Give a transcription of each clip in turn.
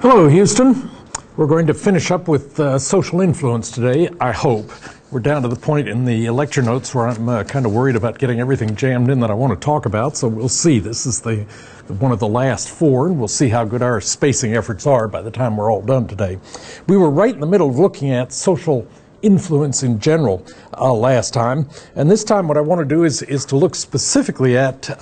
Hello, Houston. We're going to finish up with social influence today, I hope. We're down to the point in the lecture notes where I'm kind of worried about getting everything jammed in that I want to talk about, so we'll see. This is one of the last four, and we'll see how good our spacing efforts are by the time we're all done today. We were right in the middle of looking at social influence in general last time, and this time what I want to do is to look specifically at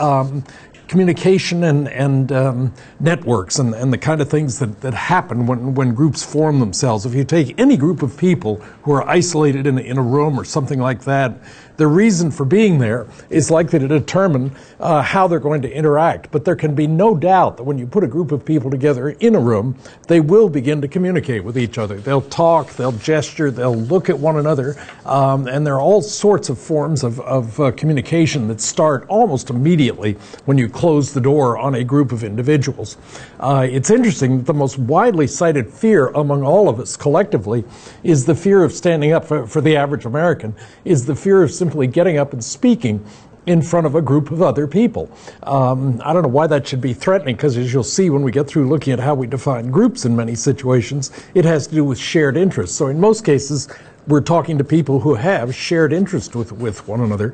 communication and networks and the kind of things that happen when groups form themselves. If you take any group of people who are isolated in a room or something like that, the reason for being there is likely to determine how they're going to interact. But there can be no doubt that when you put a group of people together in a room, they will begin to communicate with each other. They'll talk, they'll gesture, they'll look at one another, and there are all sorts of forms of communication that start almost immediately when you close the door on a group of individuals. It's interesting that the most widely cited fear among all of us collectively is the fear of standing up for the average American, is the fear of simply getting up and speaking in front of a group of other people. I don't know why that should be threatening, because as you'll see when we get through looking at how we define groups in many situations, it has to do with shared interests. So in most cases, we're talking to people who have shared interest with one another,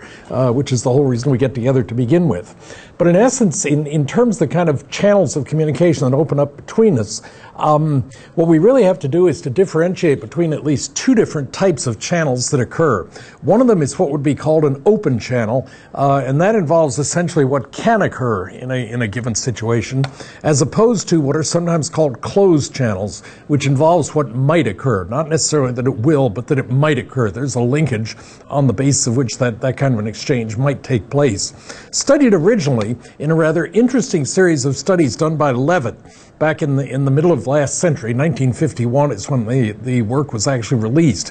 which is the whole reason we get together to begin with. But in essence, in terms of the kind of channels of communication that open up between us, what we really have to do is to differentiate between at least two different types of channels that occur. One of them is what would be called an open channel, and that involves essentially what can occur in a given situation, as opposed to what are sometimes called closed channels, which involves what might occur. Not necessarily that it will, but that it might occur. There's a linkage on the basis of which that kind of an exchange might take place. Studied originally in a rather interesting series of studies done by Levitt back in the middle of last century. 1951 is when the work was actually released.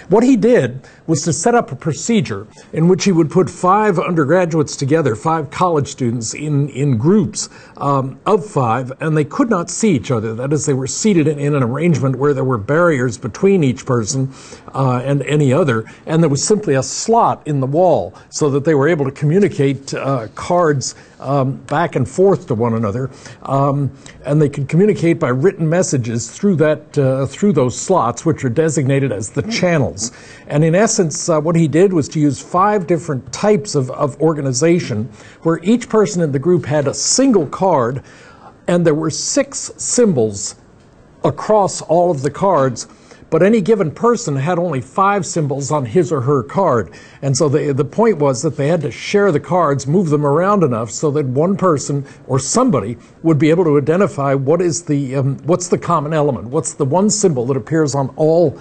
What he did was to set up a procedure in which he would put 5 undergraduates together, 5 college students in groups of 5, and they could not see each other. That is, they were seated in an arrangement where there were barriers between each person and any other, and there was simply a slot in the wall so that they were able to communicate cards back and forth to one another, and they could communicate by written messages through those slots, which are designated as the channels. And in essence, what he did was to use 5 different types of organization, where each person in the group had a single card, and there were 6 symbols across all of the cards. But any given person had only 5 symbols on his or her card. And so the point was that they had to share the cards, move them around enough so that one person or somebody would be able to identify what's the common element, what's the one symbol that appears on all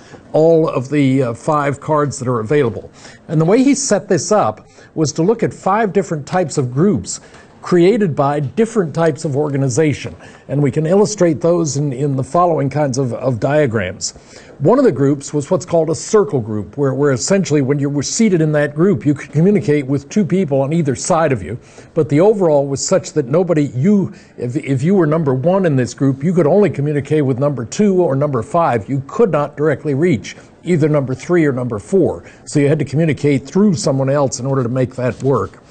of the 5 cards that are available. And the way he set this up was to look at 5 different types of groups created by different types of organization. And we can illustrate those in the following kinds of diagrams. One of the groups was what's called a circle group, where essentially when you were seated in that group, you could communicate with 2 people on either side of you. But the overall was such that if you were number 1 in this group, you could only communicate with number 2 or number 5. You could not directly reach either number 3 or number 4. So you had to communicate through someone else in order to make that work.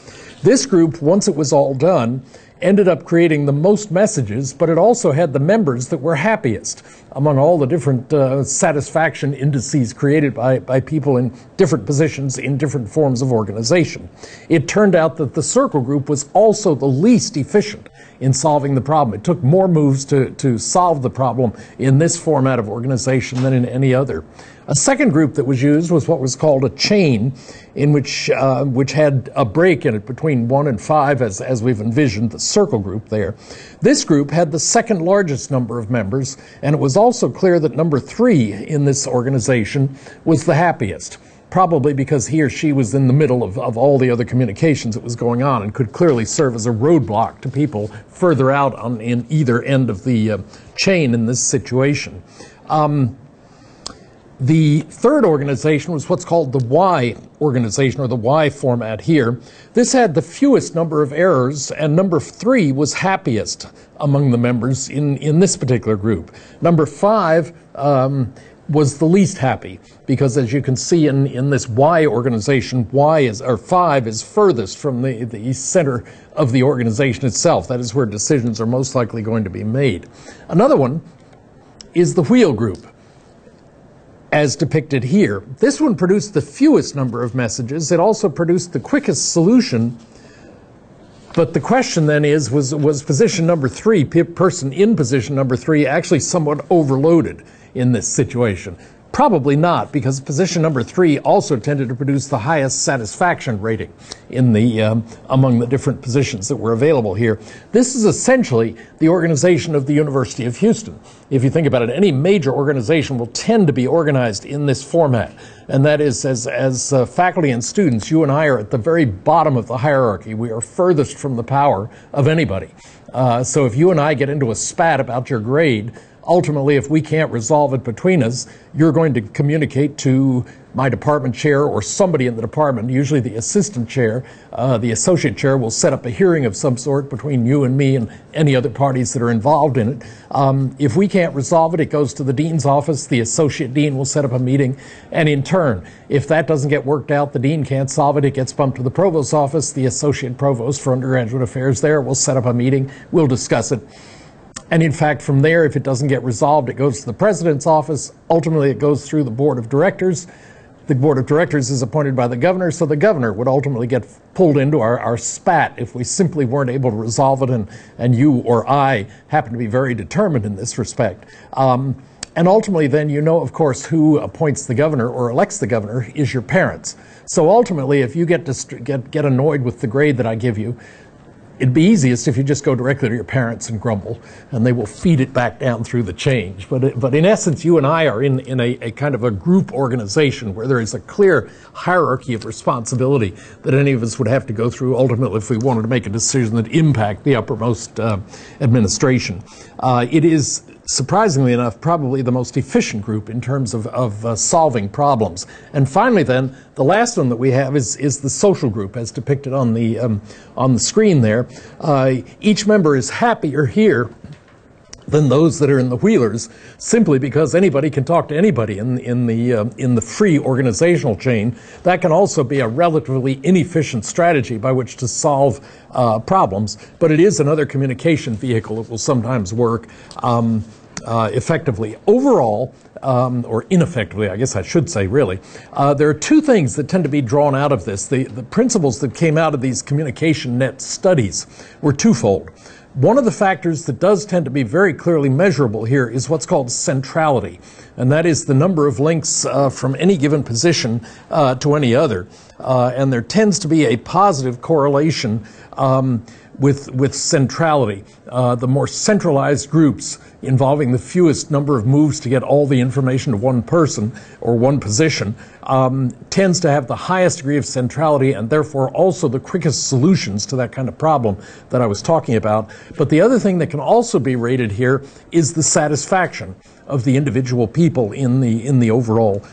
This group, once it was all done, ended up creating the most messages, but it also had the members that were happiest among all the different satisfaction indices created by people in different positions in different forms of organization. It turned out that the circle group was also the least efficient in solving the problem. It took more moves to solve the problem in this format of organization than in any other. A second group that was used was what was called a chain, in which had a break in it between 1 and 5, as we've envisioned the circle group there. This group had the second largest number of members, and it was also clear that number 3 in this organization was the happiest, probably because he or she was in the middle of all the other communications that was going on and could clearly serve as a roadblock to people further out in either end of the chain in this situation. The third organization was what's called the Y organization, or the Y format here. This had the fewest number of errors, and number 3 was happiest among the members in this particular group. Number 5 was the least happy, because as you can see in this Y organization, 5 is furthest from the center of the organization itself. That is where decisions are most likely going to be made. Another one is the wheel group, as depicted here. This one produced the fewest number of messages. It also produced the quickest solution. But the question then is, was position number 3, person in position number 3, actually somewhat overloaded in this situation? Probably not, because position number 3 also tended to produce the highest satisfaction rating in the among the different positions that were available here. This is essentially the organization of the University of Houston. If you think about it, any major organization will tend to be organized in this format. And that is, as faculty and students, you and I are at the very bottom of the hierarchy. We are furthest from the power of anybody. So if you and I get into a spat about your grade, ultimately, if we can't resolve it between us, you're going to communicate to my department chair or somebody in the department, usually the assistant chair. The associate chair will set up a hearing of some sort between you and me and any other parties that are involved in it. If we can't resolve it, it goes to the dean's office. The associate dean will set up a meeting. And in turn, if that doesn't get worked out, the dean can't solve it, it gets bumped to the provost's office. The associate provost for undergraduate affairs there will set up a meeting. We'll discuss it. And in fact, from there, if it doesn't get resolved, it goes to the president's office. Ultimately, it goes through the board of directors. The board of directors is appointed by the governor, so the governor would ultimately get pulled into our spat if we simply weren't able to resolve it, and you or I happen to be very determined in this respect. And ultimately, then, you know, of course, who appoints the governor or elects the governor is your parents. So ultimately, if you get annoyed with the grade that I give you, it'd be easiest if you just go directly to your parents and grumble, and they will feed it back down through the change. But in essence, you and I are in a kind of a group organization where there is a clear hierarchy of responsibility that any of us would have to go through ultimately if we wanted to make a decision that impact the uppermost administration. It is, surprisingly enough, probably the most efficient group in terms of solving problems. And finally, then, the last one that we have is the social group, as depicted on the screen there. Each member is happier here than those that are in the wheelers, simply because anybody can talk to anybody in the free organizational chain. That can also be a relatively inefficient strategy by which to solve problems, but it is another communication vehicle that will sometimes work effectively. Overall, or ineffectively, I guess I should say, really, there are two things that tend to be drawn out of this. The principles that came out of these communication net studies were twofold. One of the factors that does tend to be very clearly measurable here is what's called centrality, and that is the number of links from any given position to any other. And there tends to be a positive correlation with centrality. The more centralized groups involving the fewest number of moves to get all the information to one person or one position tends to have the highest degree of centrality and therefore also the quickest solutions to that kind of problem that I was talking about. But the other thing that can also be rated here is the satisfaction of the individual people in the overall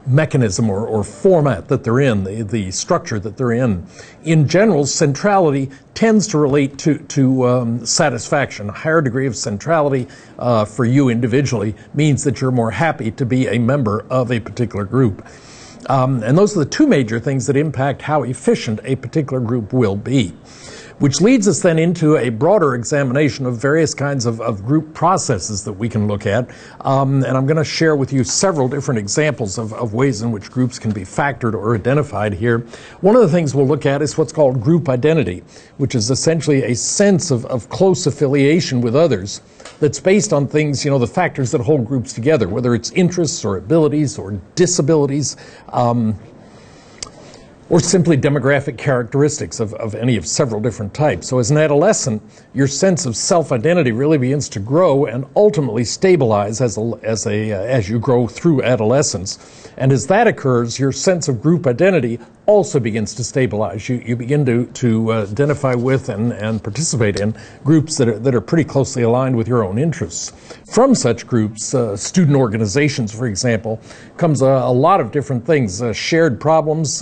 mechanism or format that they're in, the structure that they're in. In general, centrality tends to relate to satisfaction. A higher degree of centrality for you individually means that you're more happy to be a member of a particular group. And those are the two major things that impact how efficient a particular group will be. Which leads us then into a broader examination of various kinds of group processes that we can look at. And I'm going to share with you several different examples of ways in which groups can be factored or identified here. One of the things we'll look at is what's called group identity, which is essentially a sense of close affiliation with others that's based on things, you know, the factors that hold groups together, whether it's interests or abilities or disabilities, or simply demographic characteristics of any of several different types. So as an adolescent, your sense of self-identity really begins to grow and ultimately stabilize as you grow through adolescence. And as that occurs, your sense of group identity also begins to stabilize. You begin to identify with and participate in groups that are pretty closely aligned with your own interests. From such groups, student organizations, for example, comes a lot of different things, shared problems,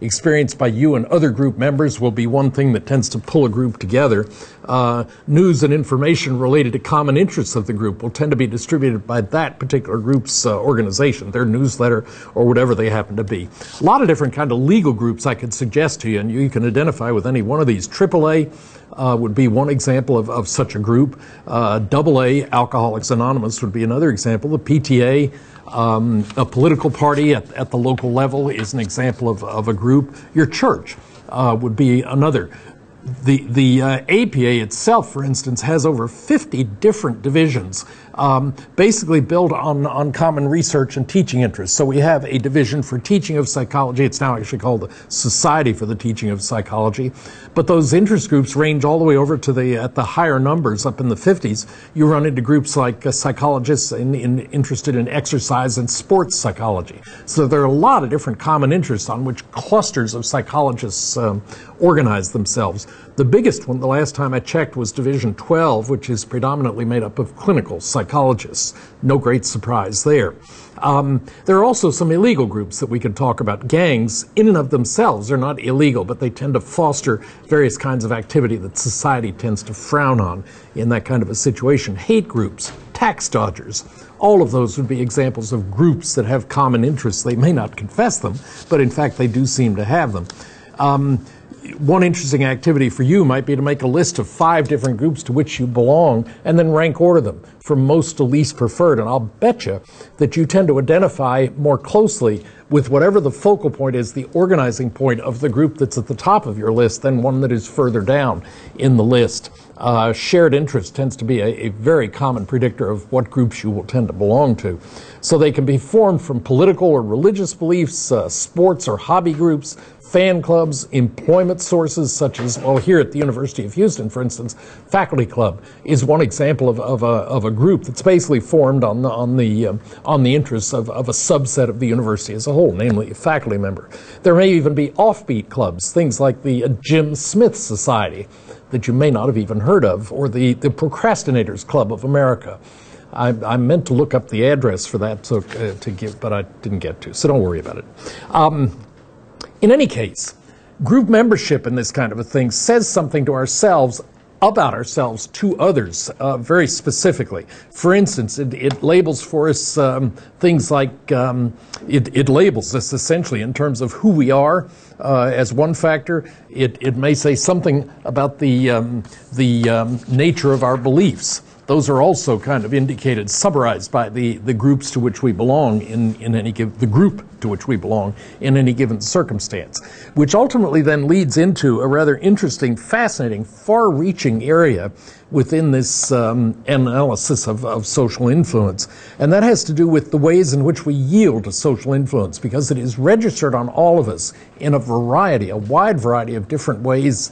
experienced by you and other group members will be one thing that tends to pull a group together. News and information related to common interests of the group will tend to be distributed by that particular group's organization, their newsletter or whatever they happen to be. A lot of different kind of legal groups I could suggest to you, and you can identify with any one of these. AAA would be one example of such a group. AA, Alcoholics Anonymous, would be another example. The PTA, a political party at the local level, is an example of a group. Your church would be another. The APA itself, for instance, has over 50 different divisions, basically built on common research and teaching interests. So we have a division for teaching of psychology. It's now actually called the Society for the Teaching of Psychology. But those interest groups range all the way over to at the higher numbers, up in the 50s. You run into groups like psychologists interested in exercise and sports psychology. So there are a lot of different common interests on which clusters of psychologists organize themselves. The biggest one, the last time I checked, was Division 12, which is predominantly made up of clinical psychologists. No great surprise there. There are also some illegal groups that we could talk about. Gangs, in and of themselves, are not illegal, but they tend to foster various kinds of activity that society tends to frown on in that kind of a situation. Hate groups, tax dodgers, all of those would be examples of groups that have common interests. They may not confess them, but in fact they do seem to have them. One interesting activity for you might be to make a list of 5 different groups to which you belong and then rank order them from most to least preferred. And I'll bet you that you tend to identify more closely with whatever the focal point is, the organizing point of the group that's at the top of your list, than one that is further down in the list. Shared interest tends to be a very common predictor of what groups you will tend to belong to. So they can be formed from political or religious beliefs, sports or hobby groups, fan clubs, employment sources such as, well, here at the University of Houston, for instance, Faculty Club is one example of a group that's basically formed on the interests of a subset of the university as a whole, namely a faculty member. There may even be offbeat clubs, things like the Jim Smith Society that you may not have even heard of, or the Procrastinators Club of America. I meant to look up the address for that to give, but I didn't get to, so don't worry about it. In any case, group membership in this kind of a thing says something to ourselves, about ourselves, to others, very specifically. For instance, it labels for us things like, it labels us essentially in terms of who we are as one factor. It may say something about the nature of our beliefs. Those are also kind of indicated, summarized by the groups to which we belong in any given, the group to which we belong in any given circumstance, which ultimately then leads into a rather interesting, fascinating, far-reaching area within this analysis of social influence. And that has to do with the ways in which we yield to social influence, because it is registered on all of us in a wide variety of different ways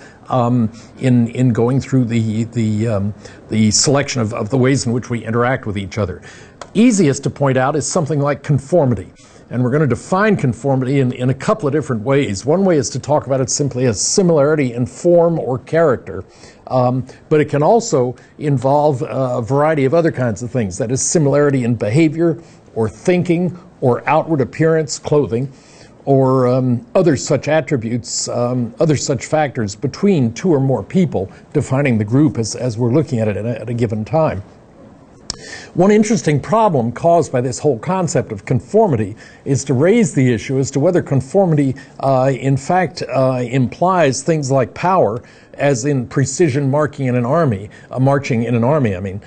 in going through the selection of the ways in which we interact with each other. Easiest to point out is something like conformity. And we're going to define conformity in a couple of different ways. One way is to talk about it simply as similarity in form or character. But it can also involve a variety of other kinds of things. That is, similarity in behavior or thinking or outward appearance, clothing, or other such attributes, other such factors between 2 or more people, defining the group as we're looking at it at a given time. One interesting problem caused by this whole concept of conformity is to raise the issue as to whether conformity in fact implies things like power, as in precision marching in an army, I mean.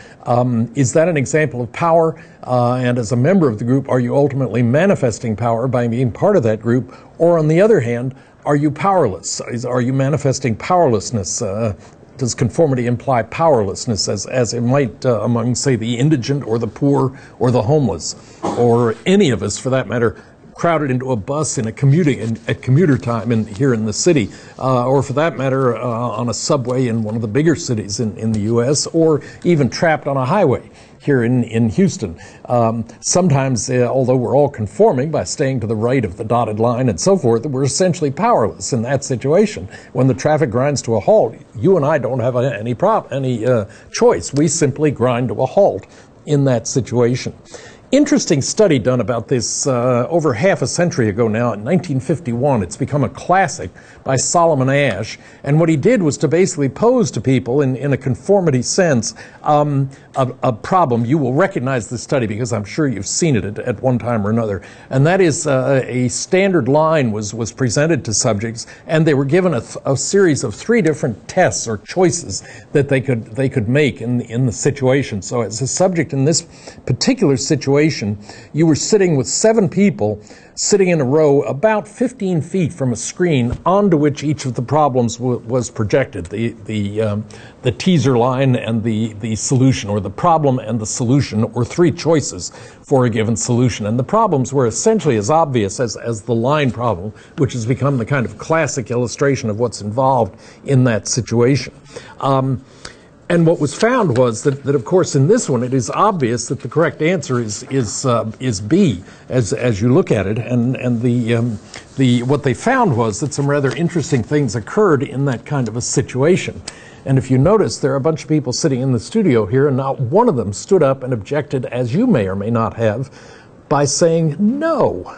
Is that an example of power? And as a member of the group, are you ultimately manifesting power by being part of that group? Or on the other hand, are you powerless? Are you manifesting powerlessness? Does conformity imply powerlessness as it might among, say, the indigent or the poor or the homeless, or any of us for that matter, crowded into a bus at commuter time here in the city, or for that matter on a subway in one of the bigger cities in the U.S., or even trapped on a highway here in Houston. Sometimes, although we're all conforming by staying to the right of the dotted line and so forth, we're essentially powerless in that situation. When the traffic grinds to a halt, you and I don't have any choice. We simply grind to a halt in that situation. interesting study done about this over half a century ago now, in 1951. It's become a classic by Solomon Asch. And what he did was to basically pose to people in a conformity sense a problem. You will recognize this study because I'm sure you've seen it at one time or another. And that is a standard line was presented to subjects, and they were given a series of 3 different tests or choices that they could make in the situation. So as a subject in this particular situation, you were sitting with 7 people sitting in a row about 15 feet from a screen onto which each of the problems was projected. The teaser line and the solution, or the problem and the solution, or 3 choices for a given solution. And the problems were essentially as obvious as the line problem, which has become the kind of classic illustration of what's involved in that situation. And what was found was that of course in this one it is obvious that the correct answer is B as you look at it, and what they found was that some rather interesting things occurred in that kind of a situation. And if you notice, there are a bunch of people sitting in the studio here, and not one of them stood up and objected, as you may or may not have, by saying no.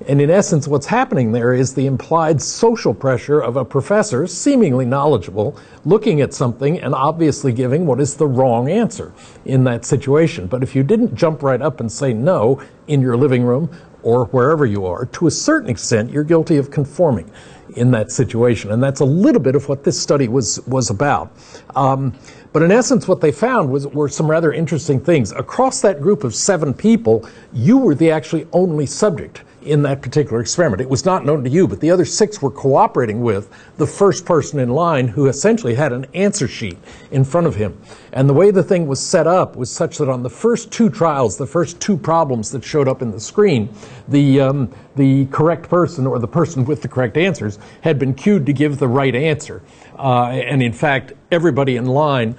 And in essence, what's happening there is the implied social pressure of a professor, seemingly knowledgeable, looking at something and obviously giving what is the wrong answer in that situation. But if you didn't jump right up and say no in your living room or wherever you are, to a certain extent, you're guilty of conforming in that situation. And that's a little bit of what this study was about. But in essence, what they found were some rather interesting things. Across that group of 7 people, you were the actually only subject in that particular experiment. It was not known to you, but the other 6 were cooperating with the first person in line, who essentially had an answer sheet in front of him. And the way the thing was set up was such that on the first 2 trials, the first 2 problems that showed up in the screen, the correct person, or the person with the correct answers, had been cued to give the right answer. And in fact, everybody in line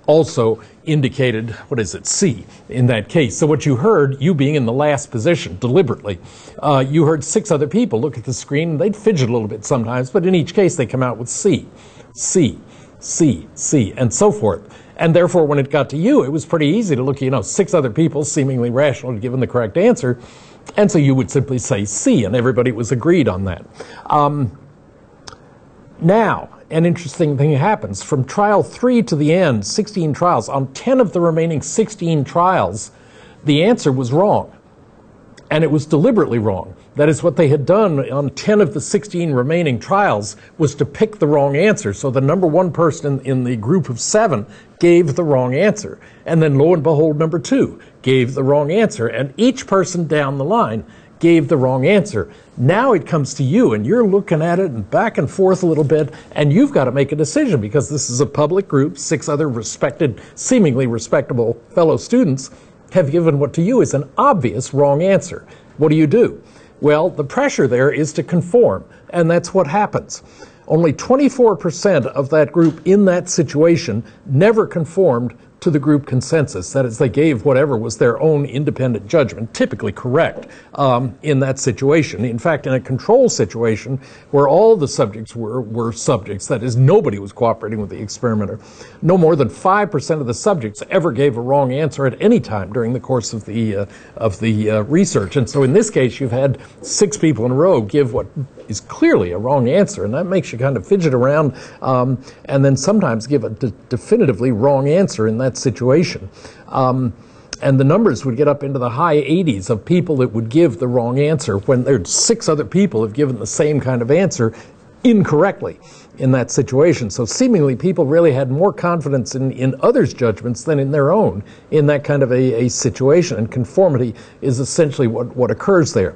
also indicated, C in that case. So what you heard, you being in the last position deliberately, you heard 6 other people look at the screen, and they'd fidget a little bit sometimes, but in each case they come out with C, C, C, C, and so forth. And therefore, when it got to you, it was pretty easy to look at, 6 other people, seemingly rational, had given the correct answer, and so you would simply say C, and everybody was agreed on that. Now, an interesting thing happens. From trial 3 to the end, 16 trials, on 10 of the remaining 16 trials, the answer was wrong. And it was deliberately wrong. That is, what they had done on 10 of the 16 remaining trials was to pick the wrong answer. So the number 1 person in the group of 7 gave the wrong answer. And then lo and behold, number 2 gave the wrong answer. And each person down the line gave the wrong answer. Now it comes to you, and you're looking at it and back and forth a little bit, and you've got to make a decision, because this is a public group. 6 other respected, seemingly respectable fellow students have given what to you is an obvious wrong answer. What do? Well, the pressure there is to conform, and that's what happens. Only 24% of that group in that situation never conformed to the group consensus. That is, they gave whatever was their own independent judgment, typically correct, in that situation. In fact, in a control situation where all the subjects were subjects, that is, nobody was cooperating with the experimenter, no more than 5% of the subjects ever gave a wrong answer at any time during the course of the research. And so in this case, you've had 6 people in a row give what is clearly a wrong answer, and that makes you kind of fidget around, and then sometimes give a definitively wrong answer in that situation. And the numbers would get up into the high 80s of people that would give the wrong answer when there's 6 other people have given the same kind of answer incorrectly in that situation. So seemingly people really had more confidence in others' judgments than in their own in that kind of a situation, and conformity is essentially what occurs there.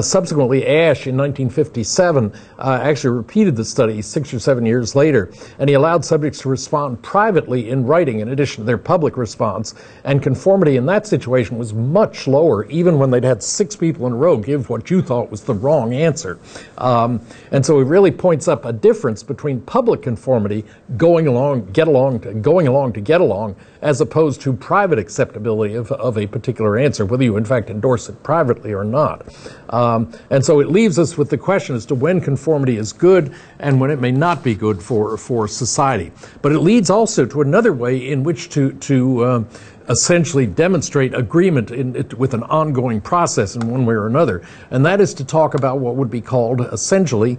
Subsequently, Asch in 1957 actually repeated the study 6 or 7 years later, and he allowed subjects to respond privately in writing in addition to their public response, and conformity in that situation was much lower, even when they'd had 6 people in a row give what you thought was the wrong answer. And so it really points up a difference between between public conformity, going along to get along, as opposed to private acceptability of a particular answer, whether you in fact endorse it privately or not. And so it leaves us with the question as to when conformity is good and when it may not be good for society. But it leads also to another way in which to essentially demonstrate agreement with an ongoing process in one way or another, and that is to talk about what would be called essentially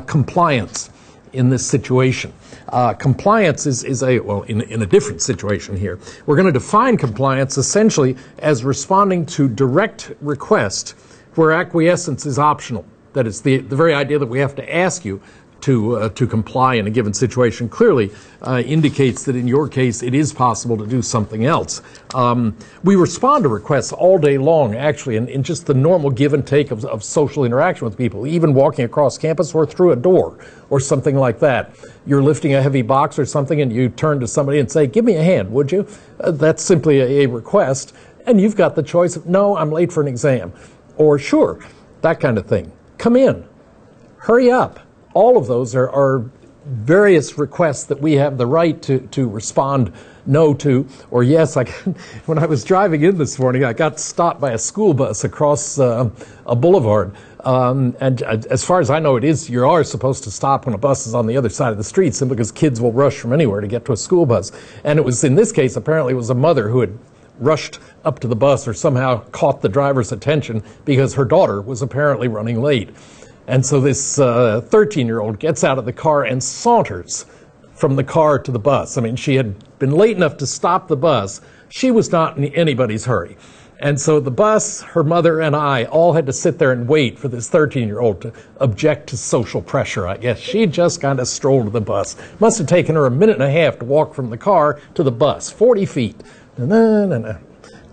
compliance in this situation. Compliance is in a different situation here. We're going to define compliance essentially as responding to direct request where acquiescence is optional. That is the very idea that we have to ask you to comply in a given situation clearly indicates that in your case it is possible to do something else. We respond to requests all day long, actually, in just the normal give and take of social interaction with people, even walking across campus or through a door or something like that. You're lifting a heavy box or something and you turn to somebody and say, "Give me a hand, would you?" That's simply a request, and you've got the choice of, "No, I'm late for an exam," or "Sure," that kind of thing. "Come in," "Hurry up." All of those are various requests that we have the right to respond no to, or yes. When I was driving in this morning, I got stopped by a school bus across a boulevard. And as far as I know, you are supposed to stop when a bus is on the other side of the street, simply because kids will rush from anywhere to get to a school bus. And it was, in this case, apparently it was a mother who had rushed up to the bus or somehow caught the driver's attention because her daughter was apparently running late. And so this 13-year-old gets out of the car and saunters from the car to the bus. I mean, she had been late enough to stop the bus. She was not in anybody's hurry. And so the bus, her mother, and I all had to sit there and wait for this 13-year-old to object to social pressure, I guess. She just kind of strolled to the bus. Must have taken her a minute and a half to walk from the car to the bus, 40 feet.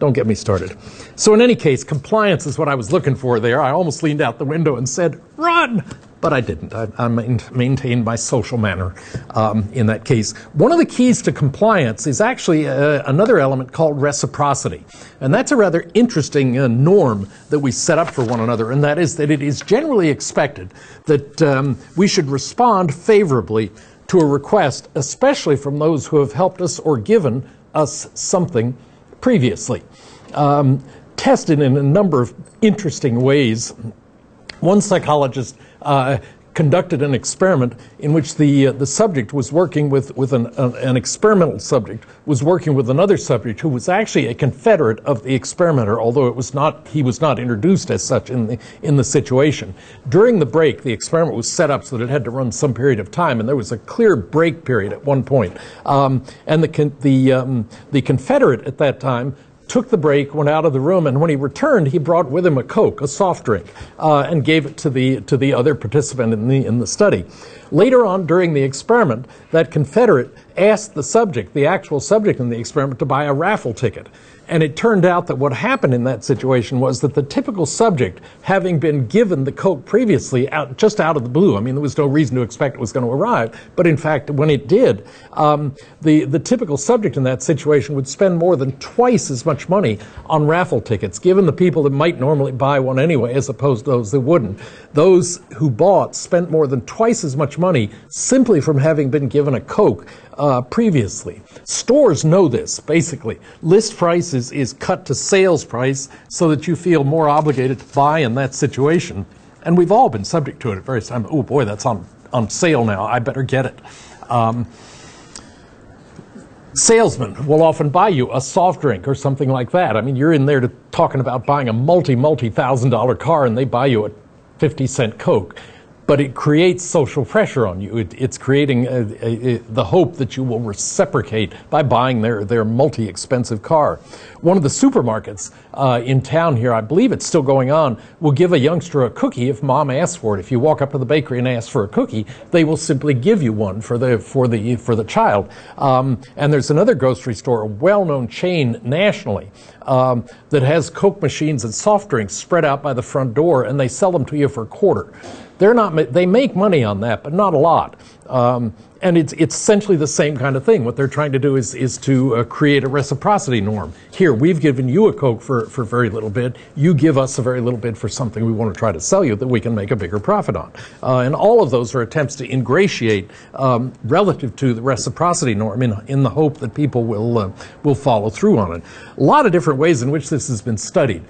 Don't get me started. So in any case, compliance is what I was looking for there. I almost leaned out the window and said, "Run!" But I didn't. I maintained my social manner in that case. One of the keys to compliance is actually another element called reciprocity. And that's a rather interesting norm that we set up for one another, and that is that it is generally expected that we should respond favorably to a request, especially from those who have helped us or given us something previously. Tested in a number of interesting ways. One psychologist conducted an experiment in which the subject was working with an experimental subject was working with another subject who was actually a confederate of the experimenter, although he was not introduced as such in the situation. During the break, the experiment was set up so that it had to run some period of time, and there was a clear break period at one point. And the confederate at that time took the break, went out of the room, and when he returned, he brought with him a Coke, a soft drink, and gave it to the other participant in the study. Later on during the experiment, that confederate asked the actual subject in the experiment, to buy a raffle ticket. And it turned out that what happened in that situation was that the typical subject, having been given the Coke previously just out of the blue, I mean, there was no reason to expect it was going to arrive, but in fact, when it did, the typical subject in that situation would spend more than twice as much money on raffle tickets, given the people that might normally buy one anyway, as opposed to those that wouldn't. Those who bought spent more than twice as much money simply from having been given a Coke previously. Stores know this, basically. List price is cut to sales price so that you feel more obligated to buy in that situation. And we've all been subject to it at various times. Oh boy, that's on sale now, I better get it. Salesmen will often buy you a soft drink or something like that. I mean, you're in there talking about buying a multi-$1,000 car, and they buy you a 50-cent Coke. But it creates social pressure on you. It's creating the hope that you will reciprocate by buying their multi-expensive car. One of the supermarkets in town here, I believe it's still going on, will give a youngster a cookie if mom asks for it. If you walk up to the bakery and ask for a cookie, they will simply give you one for the child. And there's another grocery store, a well-known chain nationally, that has Coke machines and soft drinks spread out by the front door, and they sell them to you for a quarter. They make money on that, but not a lot. And it's essentially the same kind of thing. What they're trying to do is to create a reciprocity norm. Here, we've given you a Coke for very little bit. You give us a very little bit for something we want to try to sell you that we can make a bigger profit on. And all of those are attempts to ingratiate relative to the reciprocity norm in the hope that people will follow through on it. A lot of different ways in which this has been studied.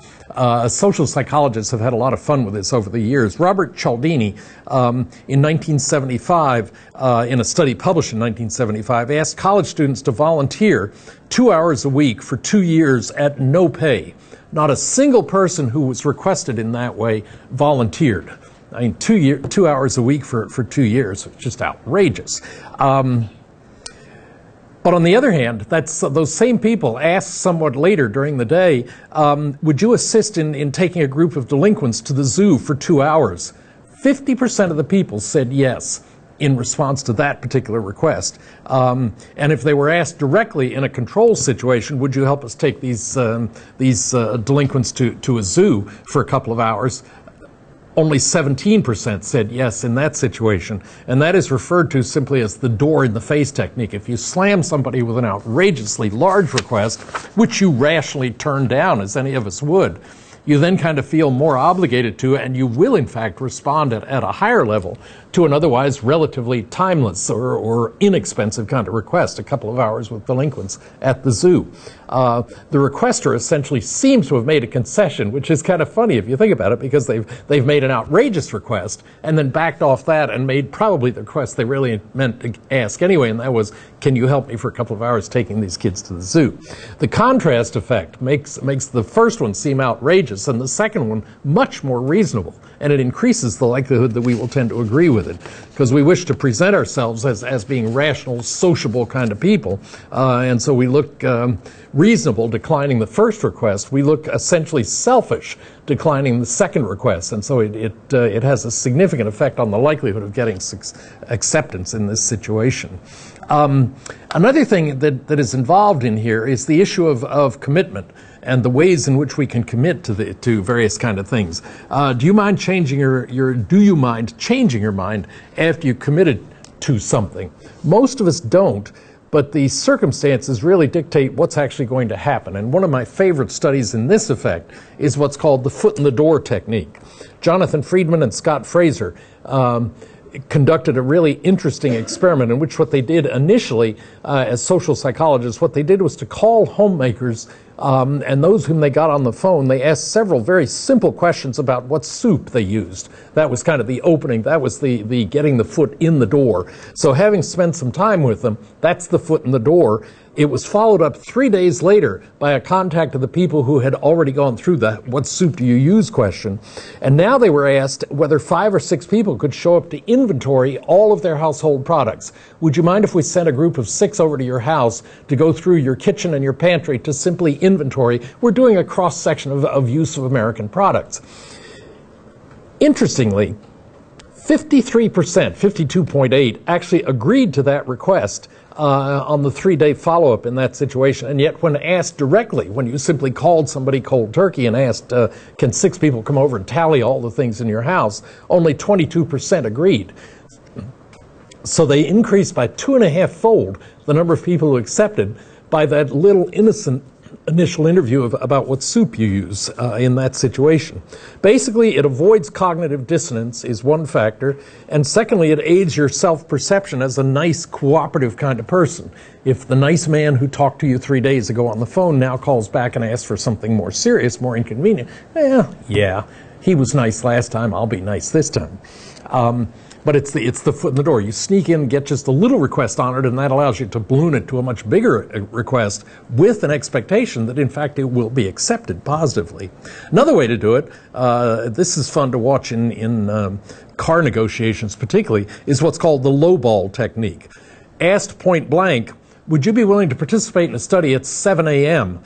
Social psychologists have had a lot of fun with this over the years. Robert Cialdini, in 1975, in a study published in 1975, asked college students to volunteer 2 hours a week for 2 years at no pay. Not a single person who was requested in that way volunteered. I mean, 2 hours a week for 2 years, just outrageous. But on the other hand, those same people asked somewhat later during the day, would you assist in taking a group of delinquents to the zoo for 2 hours? 50% of the people said yes in response to that particular request. And if they were asked directly in a control situation, would you help us take these delinquents to a zoo for a couple of hours? Only 17% said yes in that situation, and that is referred to simply as the door-in-the-face technique. If you slam somebody with an outrageously large request, which you rationally turn down, as any of us would, you then kind of feel more obligated to, and you will in fact respond at a higher level to an otherwise relatively timeless or inexpensive kind of request, a couple of hours with delinquents at the zoo. The requester essentially seems to have made a concession, which is kind of funny if you think about it, because they've made an outrageous request and then backed off that and made probably the request they really meant to ask anyway, and that was, can you help me for a couple of hours taking these kids to the zoo? The contrast effect makes the first one seem outrageous and the second one much more reasonable, and it increases the likelihood that we will tend to agree with it, because we wish to present ourselves as being rational, sociable kind of people, and so we look reasonable declining the first request. We look essentially selfish declining the second request, and so it has a significant effect on the likelihood of getting acceptance in this situation. Another thing that is involved in here is the issue of commitment and the ways in which we can commit to various kind of things. Do you mind changing your mind after you committed to something? Most of us don't, but the circumstances really dictate what's actually going to happen. And one of my favorite studies in this effect is what's called the foot in the door technique. Jonathan Friedman and Scott Fraser conducted a really interesting experiment in which what they did initially as social psychologists, what they did was to call homemakers and those whom they got on the phone. They asked several very simple questions about what soup they used. That was kind of the opening. That was the getting the foot in the door. So having spent some time with them, that's the foot in the door. It was followed up 3 days later by a contact of the people who had already gone through the what soup do you use question. And now they were asked whether 5 or 6 people could show up to inventory all of their household products. Would you mind if we sent a group of 6 over to your house to go through your kitchen and your pantry to simply inventory? We're doing a cross-section of use of American products. Interestingly, 53%, 52.8%, actually agreed to that request on the 3-day follow-up in that situation. And yet when asked directly, when you simply called somebody cold turkey and asked, can 6 people come over and tally all the things in your house, only 22% agreed. So they increased by 2.5-fold the number of people who accepted by that little innocent initial interview about what soup you use in that situation. Basically, it avoids cognitive dissonance is one factor, and secondly, it aids your self-perception as a nice, cooperative kind of person. If the nice man who talked to you 3 days ago on the phone now calls back and asks for something more serious, more inconvenient, well, yeah, he was nice last time, I'll be nice this time. But it's the foot in the door. You sneak in and get just a little request on it, and that allows you to balloon it to a much bigger request with an expectation that, in fact, it will be accepted positively. Another way to do it, this is fun to watch in car negotiations particularly, is what's called the lowball technique. Asked point blank, would you be willing to participate in a study at 7 a.m.?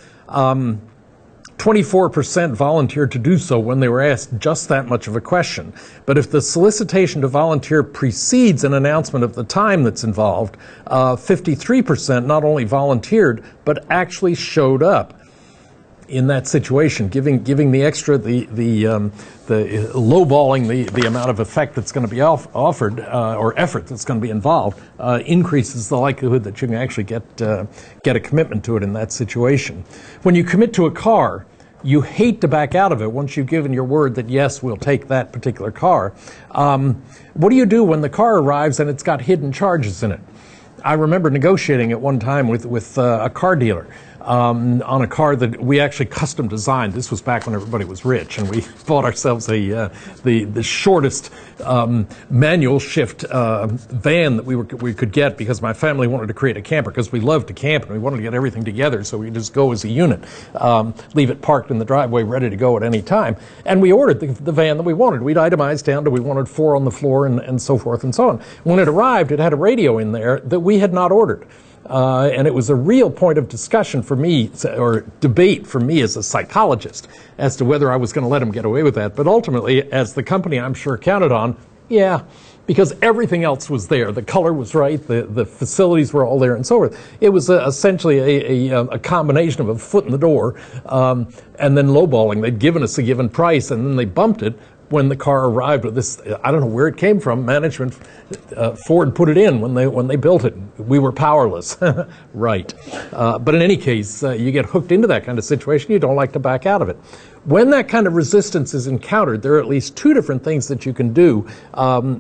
24% volunteered to do so when they were asked just that much of a question. But if the solicitation to volunteer precedes an announcement of the time that's involved, 53% not only volunteered, but actually showed up. in that situation, giving the extra, the lowballing the amount of effect that's going to be offered or effort that's going to be involved increases the likelihood that you can actually get a commitment to it in that situation. When you commit to a car, you hate to back out of it once you've given your word that yes, we'll take that particular car. What do you do when the car arrives and it's got hidden charges in it? I remember negotiating at one time with a car dealer on a car that we actually custom designed. This was back when everybody was rich, and we bought ourselves the shortest manual shift van that we could get, because my family wanted to create a camper, because we loved to camp and we wanted to get everything together so we could just go as a unit, leave it parked in the driveway ready to go at any time. And we ordered the van that we wanted. We'd itemized down to we wanted 4 on the floor and so forth and so on. When it arrived, it had a radio in there that we had not ordered. And it was a real point of discussion for me, or debate for me as a psychologist, as to whether I was going to let him get away with that. But ultimately, as the company I'm sure counted on, yeah, because everything else was there. The color was right, the facilities were all there, and so forth. It was essentially a combination of a foot in the door and then lowballing. They'd given us a given price, and then they bumped it when the car arrived with this. I don't know where it came from. Management, Ford put it in when they built it. We were powerless. Right. But in any case, you get hooked into that kind of situation. You don't like to back out of it. When that kind of resistance is encountered, there are at least 2 different things that you can do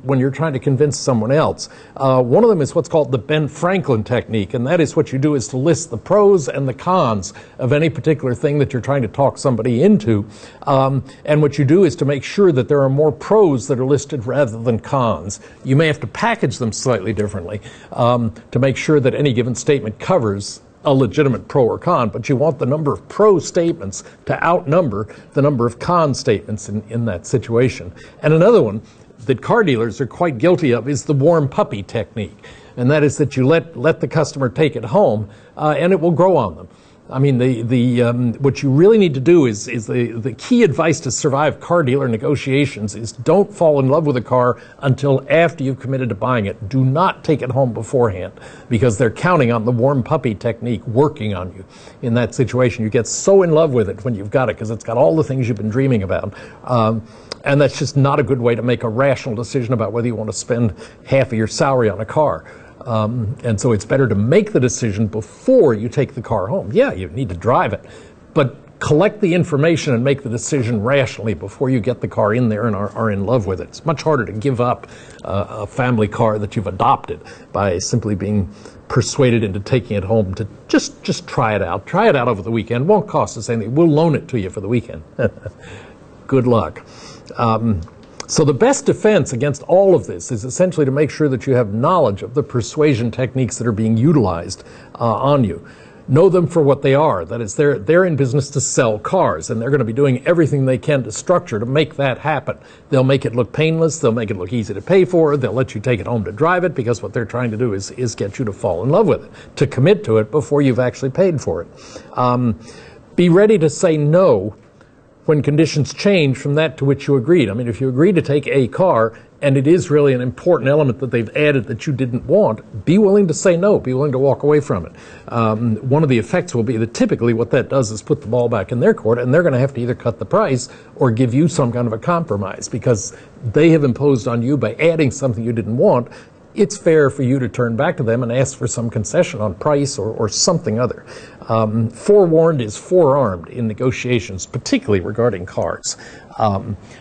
when you're trying to convince someone else. One of them is what's called the Ben Franklin technique, and that is what you do is to list the pros and the cons of any particular thing that you're trying to talk somebody into. And what you do is to make sure that there are more pros that are listed rather than cons. You may have to package them slightly differently to make sure that any given statement covers a legitimate pro or con, but you want the number of pro statements to outnumber the number of con statements in that situation. And another one that car dealers are quite guilty of is the warm puppy technique, and that is that you let the customer take it home and it will grow on them. I mean, what you really need to do is the key advice to survive car dealer negotiations is don't fall in love with a car until after you've committed to buying it. Do not take it home beforehand, because they're counting on the warm puppy technique working on you in that situation. You get so in love with it when you've got it, because it's got all the things you've been dreaming about. And that's just not a good way to make a rational decision about whether you want to spend half of your salary on a car. And so it's better to make the decision before you take the car home. Yeah, you need to drive it, but collect the information and make the decision rationally before you get the car in there and are in love with it. It's much harder to give up a family car that you've adopted by simply being persuaded into taking it home to just try it out. Try it out over the weekend. Won't cost us anything. We'll loan it to you for the weekend. Good luck. So the best defense against all of this is essentially to make sure that you have knowledge of the persuasion techniques that are being utilized on you. Know them for what they are. That is, they're in business to sell cars, and they're going to be doing everything they can to structure to make that happen. They'll make it look painless. They'll make it look easy to pay for. They'll let you take it home to drive it, because what they're trying to do is get you to fall in love with it, to commit to it before you've actually paid for it. Be ready to say no when conditions change from that to which you agreed. I mean, if you agree to take a car and it is really an important element that they've added that you didn't want, be willing to say no, be willing to walk away from it. One of the effects will be that typically what that does is put the ball back in their court, and they're going to have to either cut the price or give you some kind of a compromise, because they have imposed on you by adding something you didn't want. It's fair for you to turn back to them and ask for some concession on price or something other. Forewarned is forearmed in negotiations, particularly regarding cars.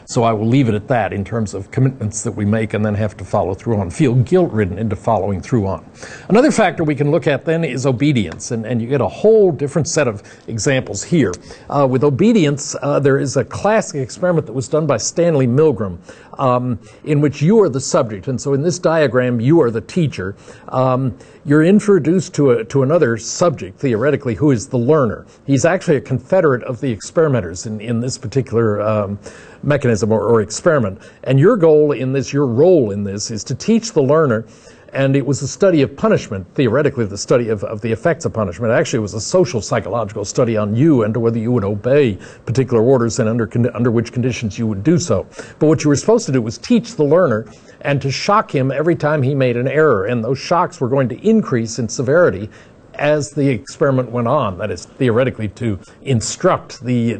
So I will leave it at that in terms of commitments that we make and then have to follow through on, feel guilt-ridden into following through on. Another factor we can look at then is obedience, and you get a whole different set of examples here. With obedience, there is a classic experiment that was done by Stanley Milgram, in which you are the subject, and so in this diagram you are the teacher. You're introduced to another subject, theoretically, who is the learner. He's actually a confederate of the experimenters in this particular mechanism or experiment. And your role in this is to teach the learner. And it was a study of punishment, theoretically the study of the effects of punishment. Actually, it was a social psychological study on you and to whether you would obey particular orders and under which conditions you would do so. But what you were supposed to do was teach the learner and to shock him every time he made an error. And those shocks were going to increase in severity as the experiment went on. That is, theoretically, to instruct the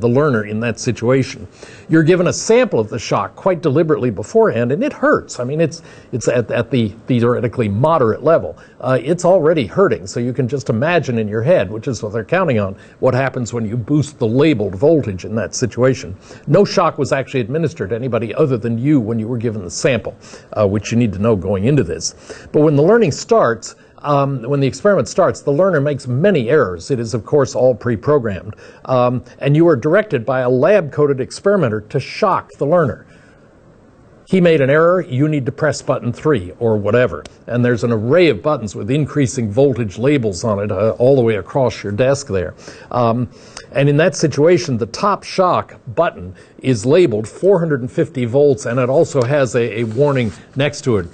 learner in that situation. You're given a sample of the shock quite deliberately beforehand, and it hurts. I mean, it's at the theoretically moderate level. It's already hurting, so you can just imagine in your head, which is what they're counting on, what happens when you boost the labeled voltage in that situation. No shock was actually administered to anybody other than you when you were given the sample, which you need to know going into this. But when the learning starts, when the experiment starts, the learner makes many errors. It is, of course, all pre-programmed. And you are directed by a lab-coded experimenter to shock the learner. He made an error, you need to press button 3 or whatever. And there's an array of buttons with increasing voltage labels on it all the way across your desk there. And in that situation, the top shock button is labeled 450 volts, and it also has a warning next to it,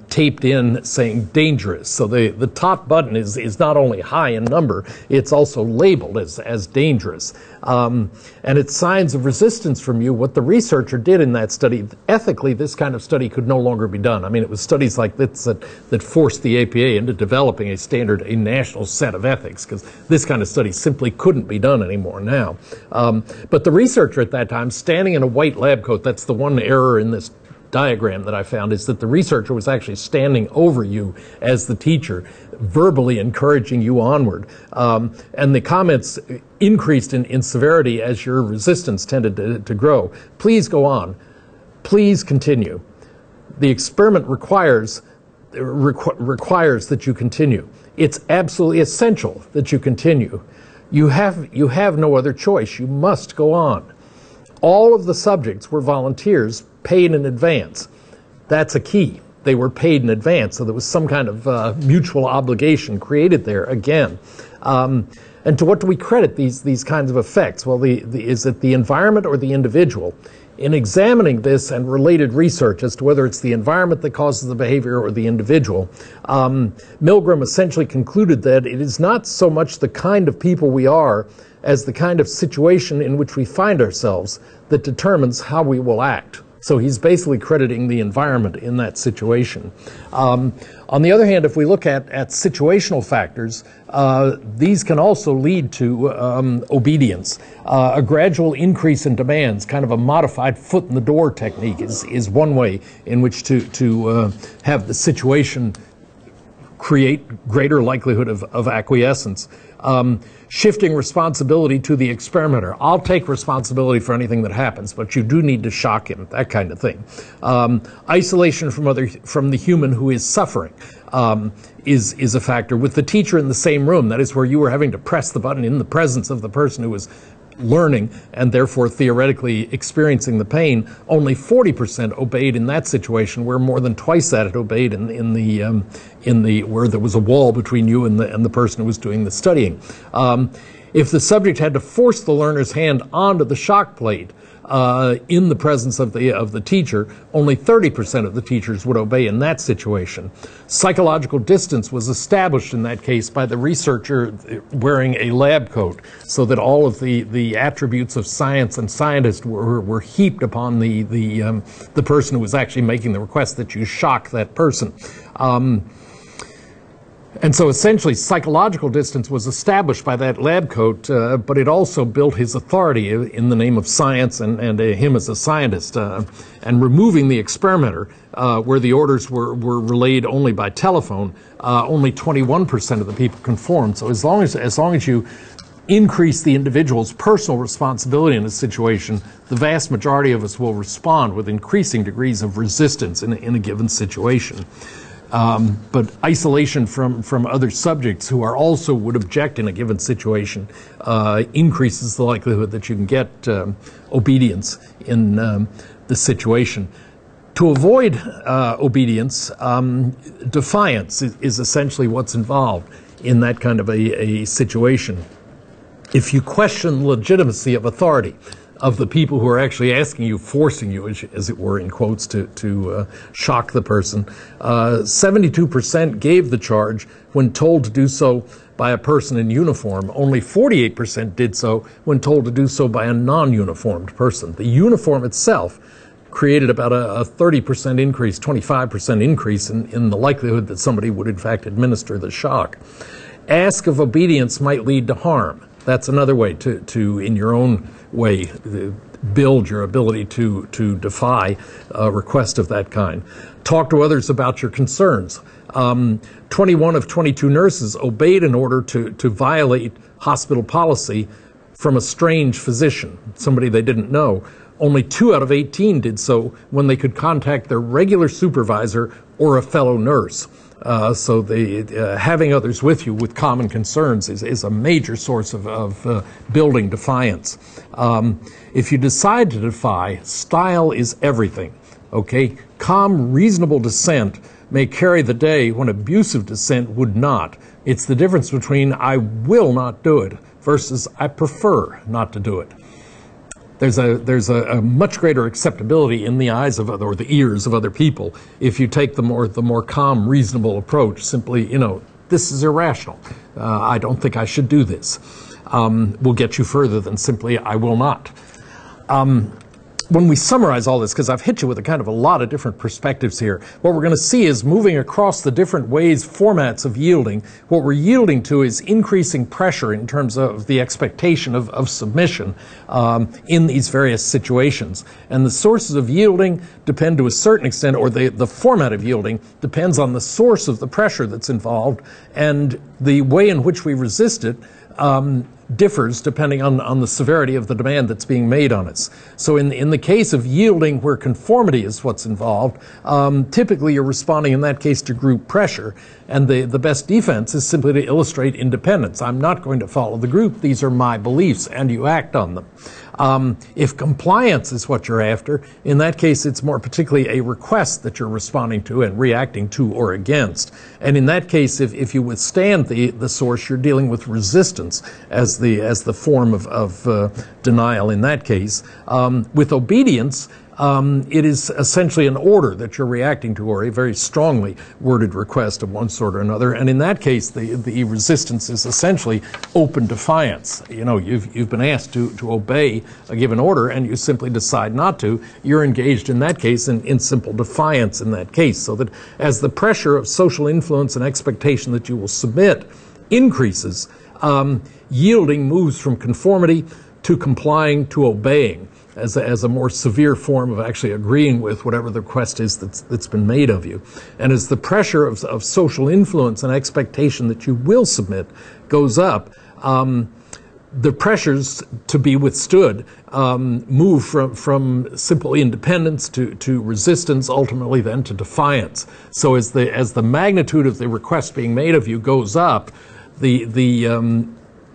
taped in saying dangerous. So the top button is not only high in number, it's also labeled as dangerous. And it's signs of resistance from you. What the researcher did in that study, ethically, this kind of study could no longer be done. I mean, it was studies like this that forced the APA into developing a national set of ethics, because this kind of study simply couldn't be done anymore now. But the researcher at that time, standing in a white lab coat, that's the one error in this diagram that I found, is that the researcher was actually standing over you as the teacher, verbally encouraging you onward. And the comments increased in severity as your resistance tended to grow. Please go on. Please continue. The experiment requires that you continue. It's absolutely essential that you continue. You have no other choice. You must go on. All of the subjects were volunteers paid in advance. That's a key. They were paid in advance, so there was some kind of mutual obligation created there again. And to what do we credit these kinds of effects? Well, is it the environment or the individual? In examining this and related research as to whether it's the environment that causes the behavior or the individual, Milgram essentially concluded that it is not so much the kind of people we are as the kind of situation in which we find ourselves that determines how we will act. So he's basically crediting the environment in that situation. On the other hand, if we look at situational factors, these can also lead to obedience. A gradual increase in demands, kind of a modified foot in the door technique, is one way in which to have the situation create greater likelihood of acquiescence. Shifting responsibility to the experimenter. I'll take responsibility for anything that happens, but you do need to shock him, that kind of thing. Isolation from the human who is suffering is a factor. With the teacher in the same room, that is where you were having to press the button in the presence of the person who was learning and therefore theoretically experiencing the pain, only 40% obeyed in that situation, where more than twice that it obeyed in the where there was a wall between you and the person who was doing the studying. If the subject had to force the learner's hand onto the shock plate in the presence of the teacher, only 30% of the teachers would obey in that situation. Psychological distance was established in that case by the researcher wearing a lab coat, so that all of the attributes of science and scientist were heaped upon the person who was actually making the request that you shock that person. And so essentially psychological distance was established by that lab coat, but it also built his authority in the name of science and him as a scientist. And removing the experimenter, where the orders were relayed only by telephone, only 21% of the people conformed. So as long as you increase the individual's personal responsibility in a situation, the vast majority of us will respond with increasing degrees of resistance in a given situation. But isolation from other subjects who also would object in a given situation increases the likelihood that you can get obedience in the situation. To avoid obedience, defiance is essentially what's involved in that kind of a situation. If you question the legitimacy of authority, of the people who are actually asking you, forcing you, as it were, in quotes, to shock the person, 72% gave the charge when told to do so by a person in uniform. Only 48% did so when told to do so by a non-uniformed person. The uniform itself created about a 30% increase, 25% increase in the likelihood that somebody would in fact administer the shock. Ask of obedience might lead to harm. That's another way to in your own way, build your ability to defy a request of that kind. Talk to others about your concerns. 21 of 22 nurses obeyed an order to violate hospital policy from a strange physician, somebody they didn't know. Only 2 out of 18 did so when they could contact their regular supervisor or a fellow nurse. So having others with you with common concerns is a major source of building defiance. If you decide to defy, style is everything. Okay? Calm, reasonable dissent may carry the day when abusive dissent would not. It's the difference between I will not do it versus I prefer not to do it. There's a much greater acceptability in the eyes of other, or the ears of other people if you take the more calm, reasonable approach. Simply, this is irrational. I don't think I should do this. Will get you further than simply I will not. When we summarize all this, because I've hit you with a lot of different perspectives here, what we're going to see is moving across the different ways, formats of yielding. What we're yielding to is increasing pressure in terms of the expectation of submission in these various situations. And the sources of yielding depend to a certain extent, or the format of yielding depends on the source of the pressure that's involved, and the way in which we resist it differs depending on the severity of the demand that's being made on us. So in the case of yielding where conformity is what's involved, typically you're responding in that case to group pressure, and the best defense is simply to illustrate independence. I'm not going to follow the group, these are my beliefs, and you act on them. If compliance is what you're after, in that case it's more particularly a request that you're responding to and reacting to or against. And in that case, if you withstand the source, you're dealing with resistance as the form of denial in that case. With obedience, it is essentially an order that you're reacting to, or a very strongly worded request of one sort or another. And in that case, the resistance is essentially open defiance. You've been asked to obey a given order, and you simply decide not to. You're engaged in that case in simple defiance in that case. So that as the pressure of social influence and expectation that you will submit increases, yielding moves from conformity to complying to obeying, as a more severe form of actually agreeing with whatever the request is that's been made of you. And as the pressure of social influence and expectation that you will submit goes up, the pressures to be withstood move from simple independence to resistance, ultimately then to defiance. So as the magnitude of the request being made of you goes up, the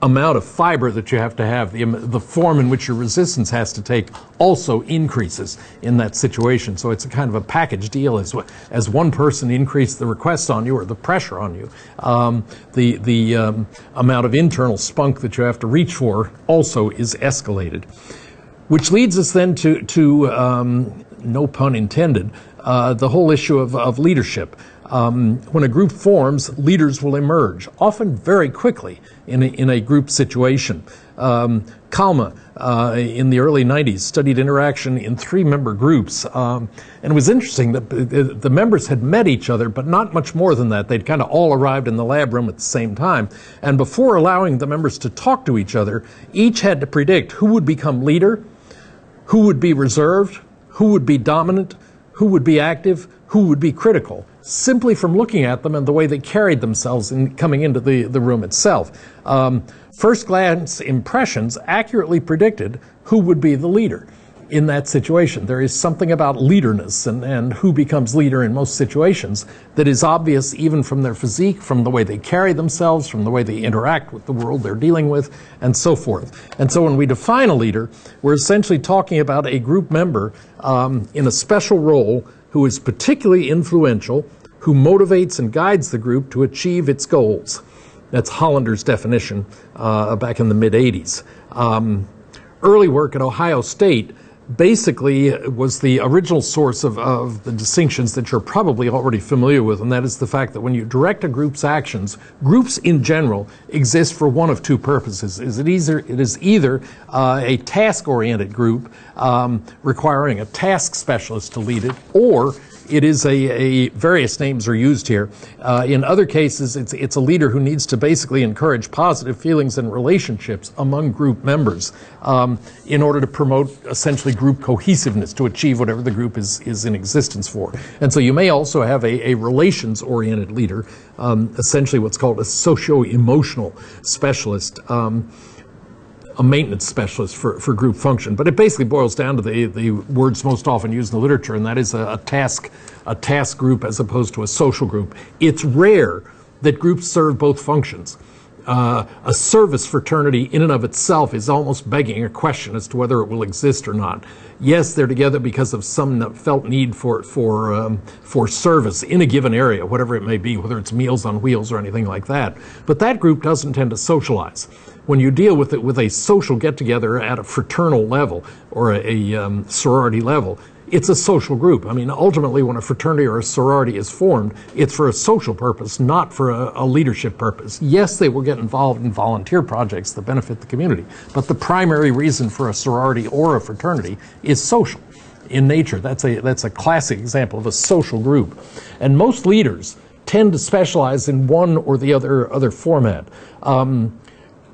amount of fiber that you have to have, the form in which your resistance has to take also increases in that situation. So it's a kind of a package deal. As one person increased the request on you or the pressure on you, the amount of internal spunk that you have to reach for also is escalated. Which leads us then to no pun intended, the whole issue of leadership. When a group forms, leaders will emerge, often very quickly in a group situation. Kalma, in the early 90s, studied interaction in 3-member groups. And it was interesting that the members had met each other, but not much more than that. They'd kind of all arrived in the lab room at the same time. And before allowing the members to talk to each other, each had to predict who would become leader, who would be reserved, who would be dominant, who would be active, who would be critical, simply from looking at them and the way they carried themselves in coming into the room itself. First glance impressions accurately predicted who would be the leader in that situation. There is something about leaderness and who becomes leader in most situations that is obvious even from their physique, from the way they carry themselves, from the way they interact with the world they're dealing with, and so forth. And so when we define a leader, we're essentially talking about a group member in a special role who is particularly influential, who motivates and guides the group to achieve its goals. That's Hollander's definition back in the mid-'80s. Early work at Ohio State basically was the original source of the distinctions that you're probably already familiar with, and that is the fact that when you direct a group's actions, groups in general exist for one of two purposes. It is either a task-oriented group requiring a task specialist to lead it, or it is various names are used here. In other cases, it's a leader who needs to basically encourage positive feelings and relationships among group members in order to promote essentially group cohesiveness to achieve whatever the group is in existence for. And so you may also have a relations-oriented leader, essentially what's called a socio-emotional specialist. A maintenance specialist for group function. But it basically boils down to the words most often used in the literature, and that is a task group as opposed to a social group. It's rare that groups serve both functions. A service fraternity in and of itself is almost begging a question as to whether it will exist or not. Yes, they're together because of some felt need for service in a given area, whatever it may be, whether it's Meals on Wheels or anything like that. But that group doesn't tend to socialize. When you deal with it with a social get-together at a fraternal level or a sorority level, it's a social group. I mean, ultimately, when a fraternity or a sorority is formed, it's for a social purpose, not for a leadership purpose. Yes, they will get involved in volunteer projects that benefit the community, but the primary reason for a sorority or a fraternity is social in nature. That's a classic example of a social group. And most leaders tend to specialize in one or the other format.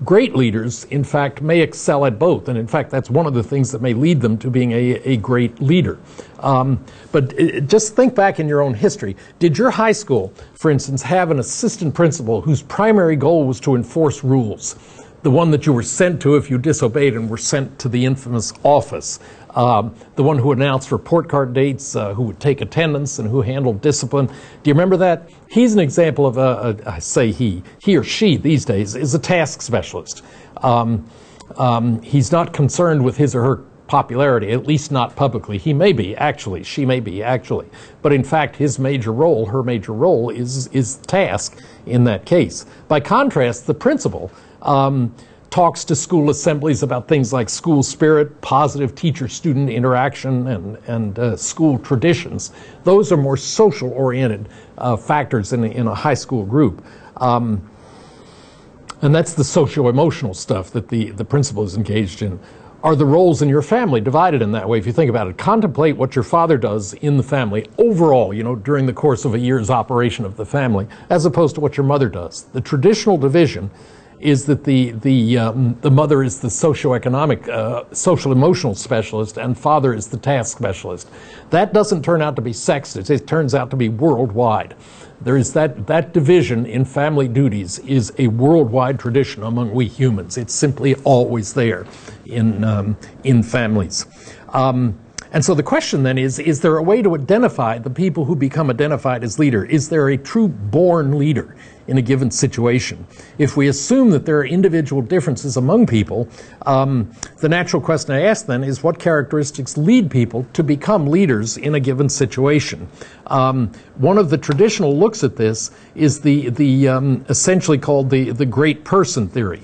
Great leaders, in fact, may excel at both, and in fact, that's one of the things that may lead them to being a great leader. But just think back in your own history. Did your high school, for instance, have an assistant principal whose primary goal was to enforce rules? The one that you were sent to if you disobeyed and were sent to the infamous office. The one who announced report card dates, who would take attendance, and who handled discipline. Do you remember that? He's an example of I say he or she these days is a task specialist. He's not concerned with his or her popularity, at least not publicly. He may be, actually. She may be, actually. But in fact, his major role, her major role, is task in that case. By contrast, the principal talks to school assemblies about things like school spirit, positive teacher-student interaction, and school traditions. Those are more social-oriented factors in a high school group. And that's the socio-emotional stuff that the principal is engaged in. Are the roles in your family divided in that way? If you think about it, contemplate what your father does in the family overall, during the course of a year's operation of the family, as opposed to what your mother does. The traditional division is that the mother is the socioeconomic, social-emotional specialist, and father is the task specialist. That doesn't turn out to be sexist. It turns out to be worldwide. There is that division in family duties is a worldwide tradition among we humans. It's simply always there in families. And so the question then is there a way to identify the people who become identified as leader? Is there a true born leader in a given situation? If we assume that there are individual differences among people, the natural question I ask then is what characteristics lead people to become leaders in a given situation? One of the traditional looks at this is the essentially called the great person theory.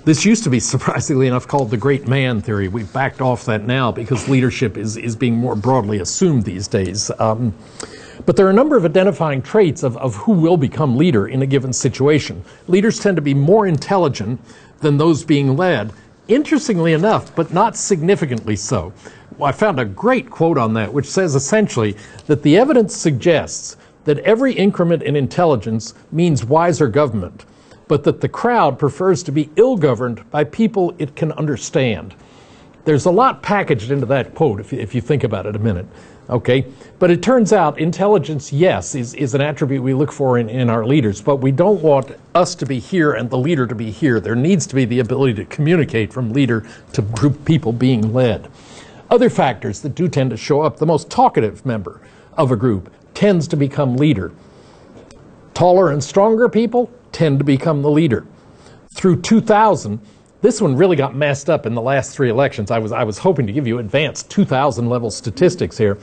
This used to be, surprisingly enough, called the great man theory. We've backed off that now because leadership is being more broadly assumed these days. But there are a number of identifying traits of who will become leader in a given situation. Leaders tend to be more intelligent than those being led, interestingly enough, but not significantly so. I found a great quote on that, which says essentially that the evidence suggests that every increment in intelligence means wiser government, but that the crowd prefers to be ill-governed by people it can understand. There's a lot packaged into that quote if you think about it a minute, okay? But it turns out intelligence, yes, is an attribute we look for in our leaders, but we don't want us to be here and the leader to be here. There needs to be the ability to communicate from leader to group people being led. Other factors that do tend to show up, the most talkative member of a group tends to become leader. Taller and stronger people tend to become the leader. Through 2000, this one really got messed up in the last 3 elections. I was hoping to give you advanced 2000 level statistics here.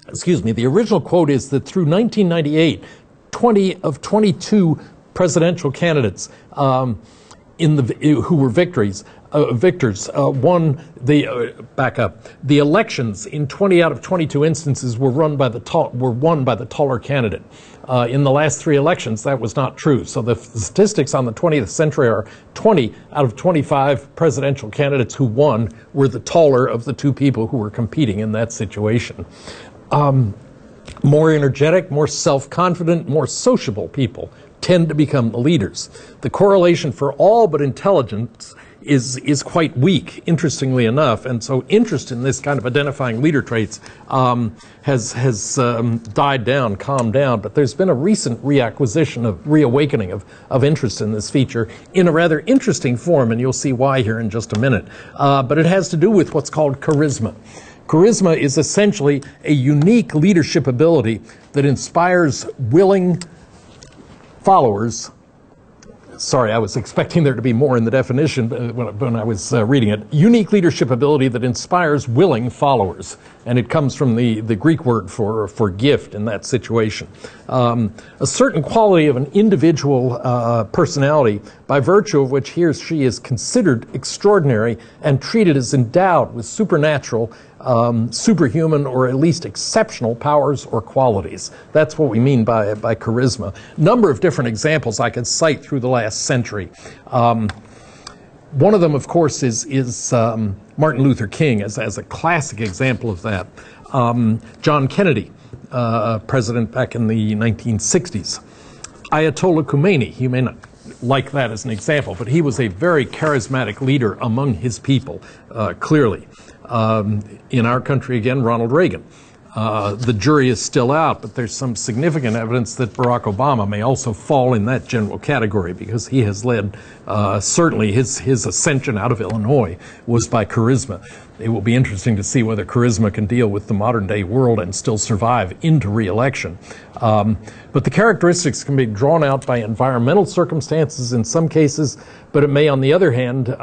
Excuse me. The original quote is that through 1998, 20 of 22 presidential candidates who were victories victors won the back up. The elections in 20 out of 22 instances were won by the taller candidate. In the last 3 elections, that was not true. So the statistics on the 20th century are 20 out of 25 presidential candidates who won were the taller of the 2 people who were competing in that situation. More energetic, more self-confident, more sociable people tend to become the leaders. The correlation for all but intelligence is quite weak, interestingly enough, and so interest in this kind of identifying leader traits has died down, calmed down, but there's been a recent reawakening of interest in this feature in a rather interesting form, and you'll see why here in just a minute. But it has to do with what's called charisma. Charisma is essentially a unique leadership ability that inspires willing followers. Sorry, I was expecting there to be more in the definition when I was reading it. Unique leadership ability that inspires willing followers. And it comes from the Greek word for gift in that situation. A certain quality of an individual personality by virtue of which he or she is considered extraordinary and treated as endowed with supernatural, superhuman, or at least exceptional powers or qualities. That's what we mean by charisma. Number of different examples I could cite through the last century. One of them, of course, is Martin Luther King as a classic example of that. John Kennedy, president back in the 1960s. Ayatollah Khomeini, you may not like that as an example, but he was a very charismatic leader among his people, clearly. In our country, again, Ronald Reagan. The jury is still out, but there's some significant evidence that Barack Obama may also fall in that general category because he has led, certainly his ascension out of Illinois was by charisma. It will be interesting to see whether charisma can deal with the modern day world and still survive into re-election. But the characteristics can be drawn out by environmental circumstances in some cases, but it may, on the other hand,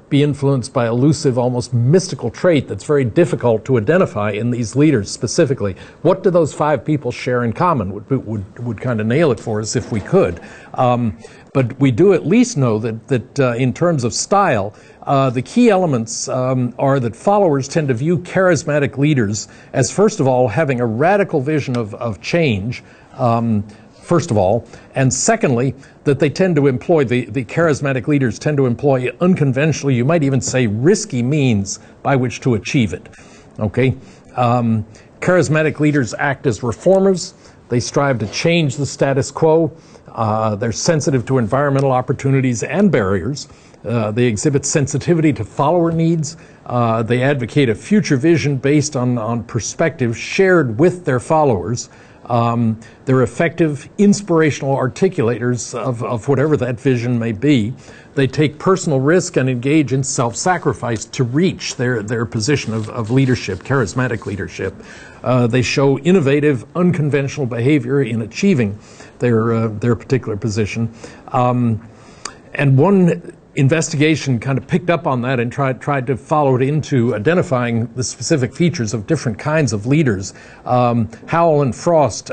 be influenced by elusive, almost mystical trait that's very difficult to identify in these leaders specifically. What do those 5 people share in common would kind of nail it for us if we could. But we do at least know that in terms of style, the key elements are that followers tend to view charismatic leaders as, first of all, having a radical vision of change, first of all, and secondly, that they tend to employ, the charismatic leaders tend to employ unconventional, you might even say risky means by which to achieve it. Okay? Charismatic leaders act as reformers. They strive to change the status quo. They're sensitive to environmental opportunities and barriers. They exhibit sensitivity to follower needs. They advocate a future vision based on perspectives shared with their followers. They're effective inspirational articulators of whatever that vision may be. They take personal risk and engage in self-sacrifice to reach their position of leadership, charismatic leadership. They show innovative, unconventional behavior in achieving their particular position. And one investigation kind of picked up on that and tried to follow it into identifying the specific features of different kinds of leaders. Howell and Frost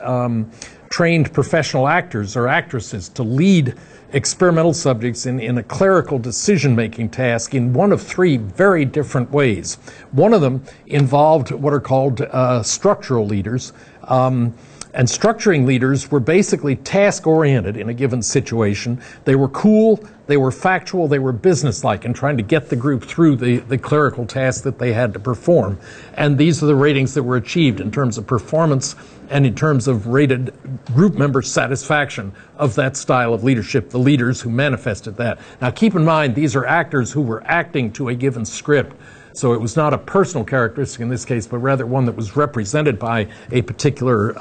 trained professional actors or actresses to lead experimental subjects in a clerical decision-making task in one of 3 very different ways. One of them involved what are called structural leaders. And structuring leaders were basically task-oriented in a given situation. They were cool, they were factual, they were businesslike in trying to get the group through the clerical task that they had to perform. And these are the ratings that were achieved in terms of performance and in terms of rated group member satisfaction of that style of leadership, the leaders who manifested that. Now keep in mind, these are actors who were acting to a given script. So it was not a personal characteristic in this case, but rather one that was represented by a particular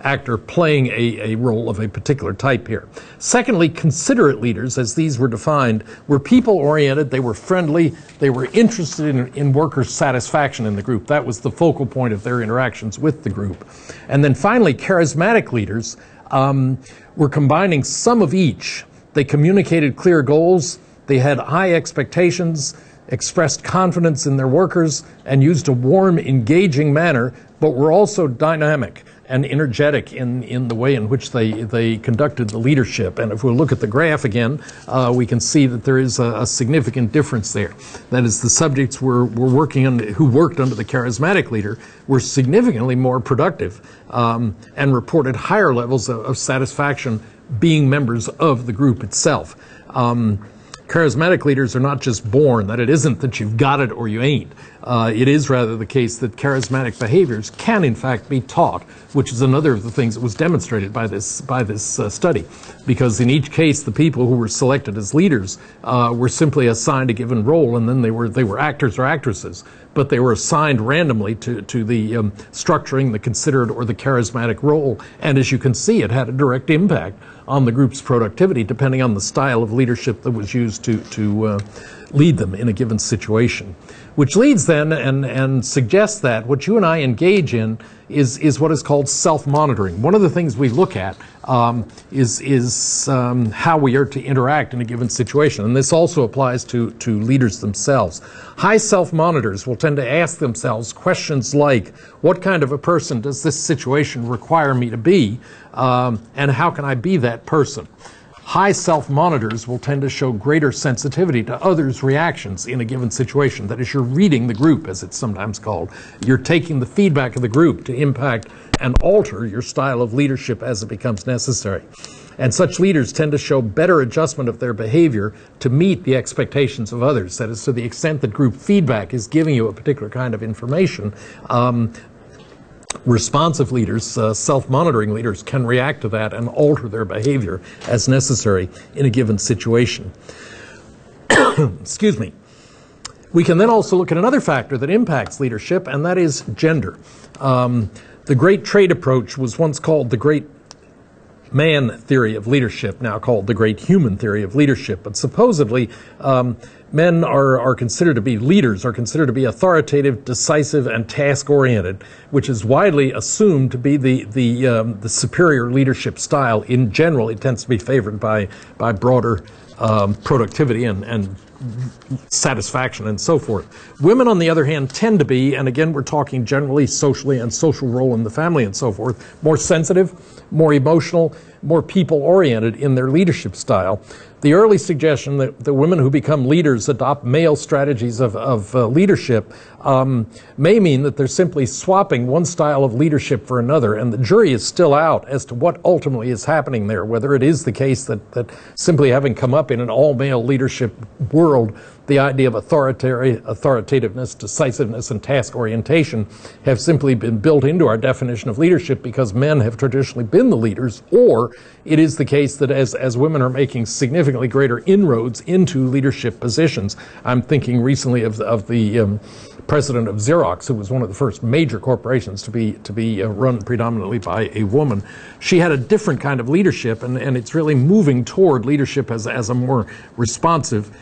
actor playing a role of a particular type here. Secondly, considerate leaders, as these were defined, were people-oriented, they were friendly, they were interested in workers' satisfaction in the group. That was the focal point of their interactions with the group. And then finally, charismatic leaders were combining some of each. They communicated clear goals, they had high expectations, expressed confidence in their workers, and used a warm, engaging manner, but were also dynamic. and energetic in the way in which they conducted the leadership. And if we look at the graph again, we can see that there is a significant difference there. That is, the subjects who worked under the charismatic leader were significantly more productive and reported higher levels of satisfaction being members of the group itself. Charismatic leaders are not just born, that it isn't that you've got it or you ain't. It is rather the case that charismatic behaviors can in fact be taught, which is another of the things that was demonstrated by this study. Because in each case, the people who were selected as leaders were simply assigned a given role, and then they were actors or actresses, but they were assigned randomly to the structuring, the considered, or the charismatic role. And as you can see, it had a direct impact on the group's productivity, depending on the style of leadership that was used to lead them in a given situation. Which leads then and suggests that what you and I engage in is what is called self-monitoring. One of the things we look at is how we are to interact in a given situation. And this also applies to leaders themselves. High self-monitors will tend to ask themselves questions like, what kind of a person does this situation require me to be? And how can I be that person? High self-monitors will tend to show greater sensitivity to others' reactions in a given situation. That is, you're reading the group, as it's sometimes called. You're taking the feedback of the group to impact and alter your style of leadership as it becomes necessary. And such leaders tend to show better adjustment of their behavior to meet the expectations of others. That is, to the extent that group feedback is giving you a particular kind of information, responsive leaders, self-monitoring leaders, can react to that and alter their behavior as necessary in a given situation. Excuse me. We can then also look at another factor that impacts leadership, and that is gender. The great trait approach was once called the great man theory of leadership, now called the great human theory of leadership. But supposedly, men are considered to be leaders, are considered to be authoritative, decisive, and task-oriented, which is widely assumed to be the superior leadership style. In general, it tends to be favored by broader productivity and satisfaction and so forth. Women, on the other hand, tend to be, and again we're talking generally socially and social role in the family and so forth, more sensitive, more emotional, more people-oriented in their leadership style. The early suggestion that the women who become leaders adopt male strategies of leadership may mean that they're simply swapping one style of leadership for another, and the jury is still out as to what ultimately is happening there, whether it is the case that simply having come up in an all-male leadership world, the idea of authoritativeness, decisiveness, and task orientation have simply been built into our definition of leadership because men have traditionally been the leaders, or it is the case that as women are making significantly greater inroads into leadership positions. I'm thinking recently of the president of Xerox, who was one of the first major corporations to be run predominantly by a woman. She had a different kind of leadership, and it's really moving toward leadership as a more responsive,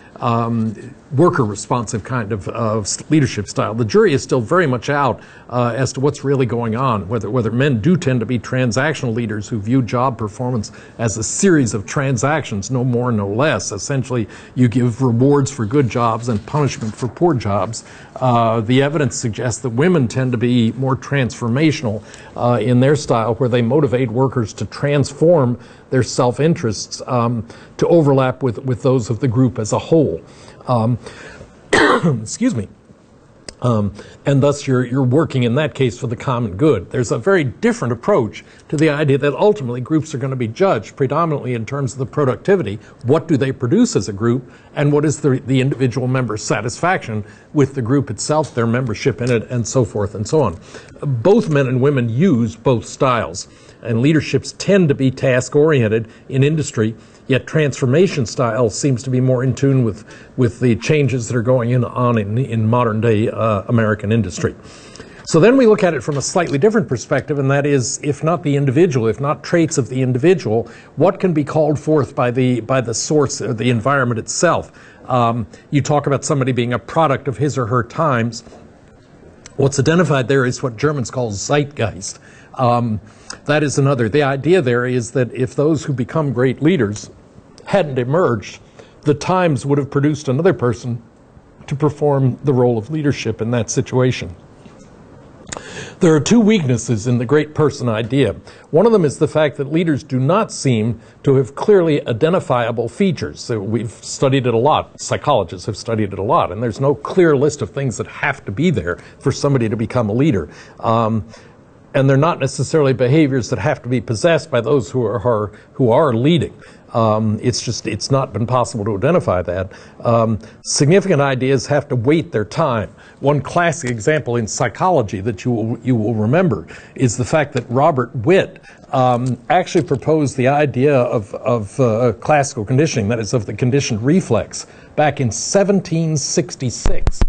worker-responsive kind of leadership style. The jury is still very much out as to what's really going on, whether men do tend to be transactional leaders who view job performance as a series of transactions, no more, no less. Essentially, you give rewards for good jobs and punishment for poor jobs. The evidence suggests that women tend to be more transformational in their style, where they motivate workers to transform their self-interests to overlap with those of the group as a whole. Excuse me. And thus you're working in that case for the common good. There's a very different approach to the idea that ultimately groups are going to be judged predominantly in terms of the productivity. What do they produce as a group, and what is the individual member's satisfaction with the group itself, their membership in it, and so forth and so on. Both men and women use both styles, and leaderships tend to be task-oriented in industry, yet transformation style seems to be more in tune with the changes that are going on in modern-day American industry. So then we look at it from a slightly different perspective, and that is, if not the individual, if not traits of the individual, what can be called forth by the source, or the environment itself? You talk about somebody being a product of his or her times. What's identified there is what Germans call Zeitgeist. That is another. The idea there is that if those who become great leaders hadn't emerged, the times would have produced another person to perform the role of leadership in that situation. There are two weaknesses in the great person idea. One of them is the fact that leaders do not seem to have clearly identifiable features. So we've studied it a lot. Psychologists have studied it a lot. And there's no clear list of things that have to be there for somebody to become a leader. And they're not necessarily behaviors that have to be possessed by those who are leading. It's not been possible to identify that. Significant ideas have to wait their time. One classic example in psychology that you will remember is the fact that Robert Witt actually proposed the idea of classical conditioning, that is, of the conditioned reflex, back in 1766.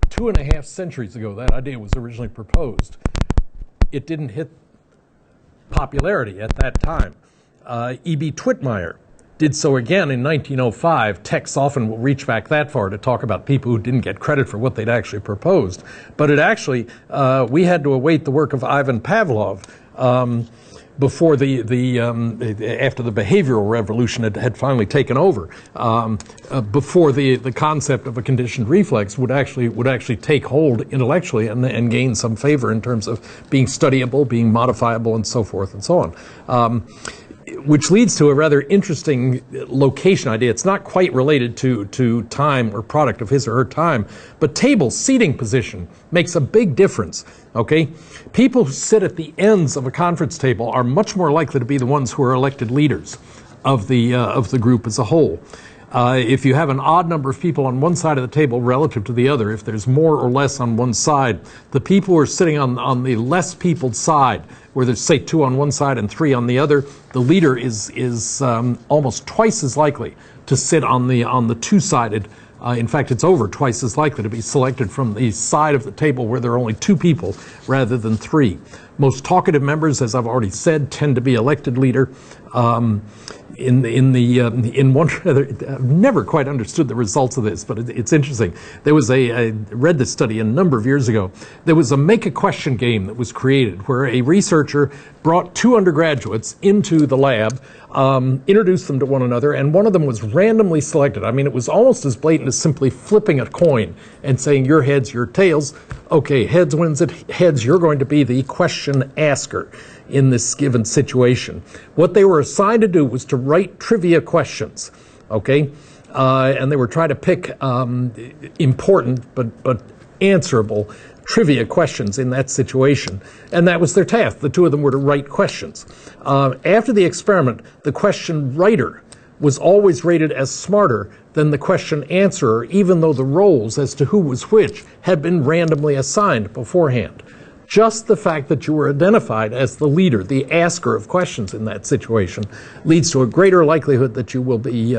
2.5 centuries ago, that idea was originally proposed. It didn't hit popularity at that time. E.B. Twitmeyer did so again in 1905. Texts often will reach back that far to talk about people who didn't get credit for what they'd actually proposed. But it actually, we had to await the work of Ivan Pavlov before after the behavioral revolution had finally taken over, before the concept of a conditioned reflex would actually take hold intellectually and gain some favor in terms of being studyable, being modifiable, and so forth and so on. Which leads to a rather interesting location idea. It's not quite related to time or product of his or her time, but table seating position makes a big difference. Okay, people who sit at the ends of a conference table are much more likely to be the ones who are elected leaders of the group as a whole. If you have an odd number of people on one side of the table relative to the other, if there's more or less on one side, the people who are sitting on the less peopled side, where there's, say, 2 on one side and 3 on the other, the leader is almost twice as likely to sit on the two-sided. In fact, it's over twice as likely to be selected from the side of the table where there are only 2 people rather than 3. Most talkative members, as I've already said, tend to be elected leader. In one, I've never quite understood the results of this, but it's interesting. There was I read this study a number of years ago. There was a make a question game that was created where a researcher brought 2 undergraduates into the lab, introduced them to one another, and one of them was randomly selected. I mean, it was almost as blatant as simply flipping a coin and saying, your heads, your tails. Okay, heads wins it. Heads, you're going to be the question asker in this given situation. What they were assigned to do was to write trivia questions, okay? And they were trying to pick important but answerable trivia questions in that situation. And that was their task. The 2 of them were to write questions. After the experiment, the question writer was always rated as smarter than the question answerer, even though the roles as to who was which had been randomly assigned beforehand. Just the fact that you were identified as the leader, the asker of questions in that situation, leads to a greater likelihood that you will be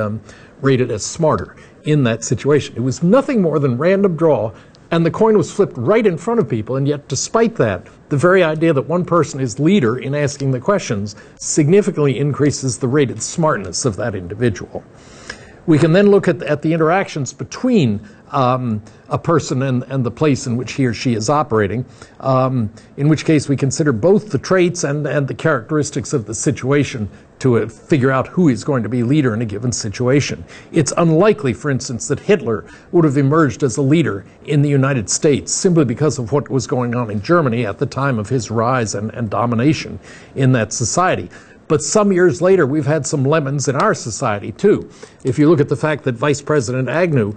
rated as smarter in that situation. It was nothing more than random draw, and the coin was flipped right in front of people, and yet despite that, the very idea that one person is leader in asking the questions significantly increases the rated smartness of that individual. We can then look at the interactions between a person and the place in which he or she is operating, in which case we consider both the traits and the characteristics of the situation to figure out who is going to be leader in a given situation. It's unlikely, for instance, that Hitler would have emerged as a leader in the United States simply because of what was going on in Germany at the time of his rise and domination in that society. But some years later, we've had some lemons in our society, too. If you look at the fact that Vice President Agnew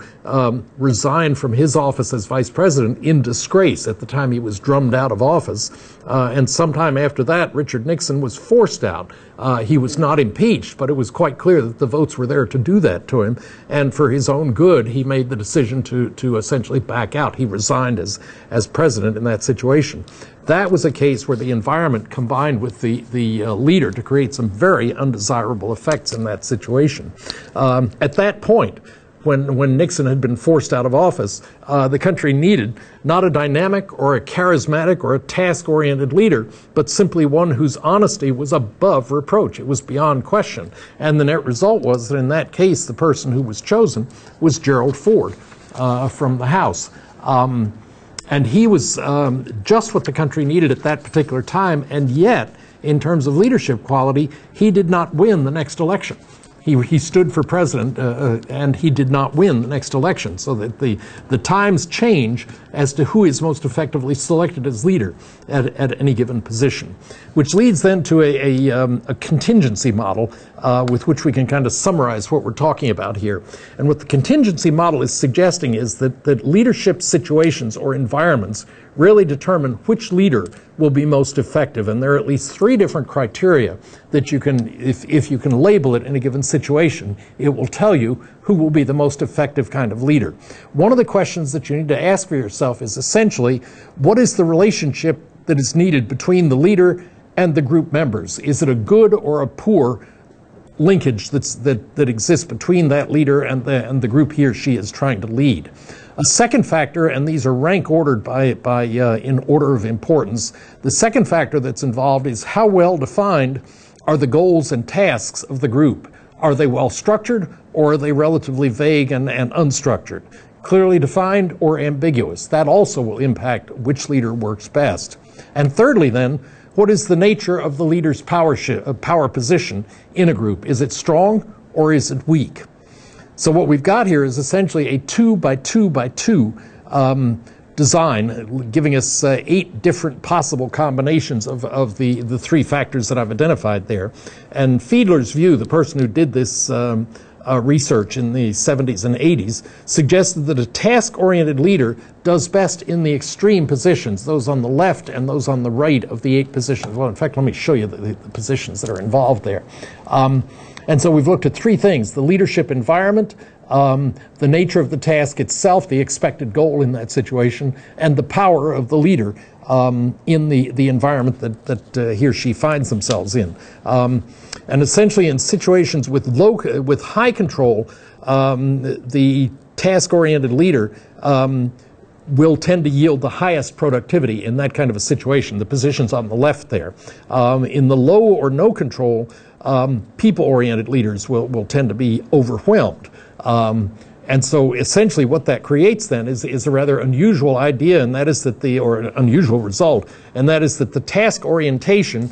resigned from his office as Vice President in disgrace at the time he was drummed out of office, and sometime after that, Richard Nixon was forced out. He was not impeached, but it was quite clear that the votes were there to do that to him. And for his own good, he made the decision to essentially back out. He resigned as president in that situation. That was a case where the environment combined with the leader to create some very undesirable effects in that situation. At that point, when Nixon had been forced out of office, the country needed not a dynamic or a charismatic or a task-oriented leader, but simply one whose honesty was above reproach. It was beyond question. And the net result was that in that case, the person who was chosen was Gerald Ford from the House. And he was just what the country needed at that particular time, and yet, in terms of leadership quality, he did not win the next election. He stood for president, and he did not win the next election. So that the times change as to who is most effectively selected as leader at any given position, which leads then to a contingency model with which we can kind of summarize what we're talking about here. And what the contingency model is suggesting is that leadership situations or environments really determine which leader will be most effective. And there are at least 3 different criteria that you can, if you can label it in a given situation, it will tell you who will be the most effective kind of leader. One of the questions that you need to ask for yourself is essentially, what is the relationship that is needed between the leader and the group members? Is it a good or a poor linkage that exists between that leader and the group he or she is trying to lead? A second factor, and these are rank ordered by in order of importance, the second factor that's involved is how well defined are the goals and tasks of the group. Are they well structured, or are they relatively vague and unstructured? Clearly defined or ambiguous? That also will impact which leader works best. And thirdly then, what is the nature of the leader's power position in a group? Is it strong or is it weak? So what we've got here is essentially a 2 by 2 by 2 design, giving us 8 different possible combinations of the 3 factors that I've identified there. And Fiedler's view, the person who did this research in the 70s and 80s, suggested that a task-oriented leader does best in the extreme positions, those on the left and those on the right of the 8 positions. Well, in fact, let me show you the positions that are involved there. And so we've looked at 3 things: the leadership environment, the nature of the task itself, the expected goal in that situation, and the power of the leader in the environment that he or she finds themselves in. And essentially in situations with high control, the task-oriented leader will tend to yield the highest productivity in that kind of a situation, the positions on the left there. In the low or no control, people-oriented leaders will tend to be overwhelmed. And so essentially what that creates then is a rather unusual idea, and that is that or an unusual result, and that is that the task orientation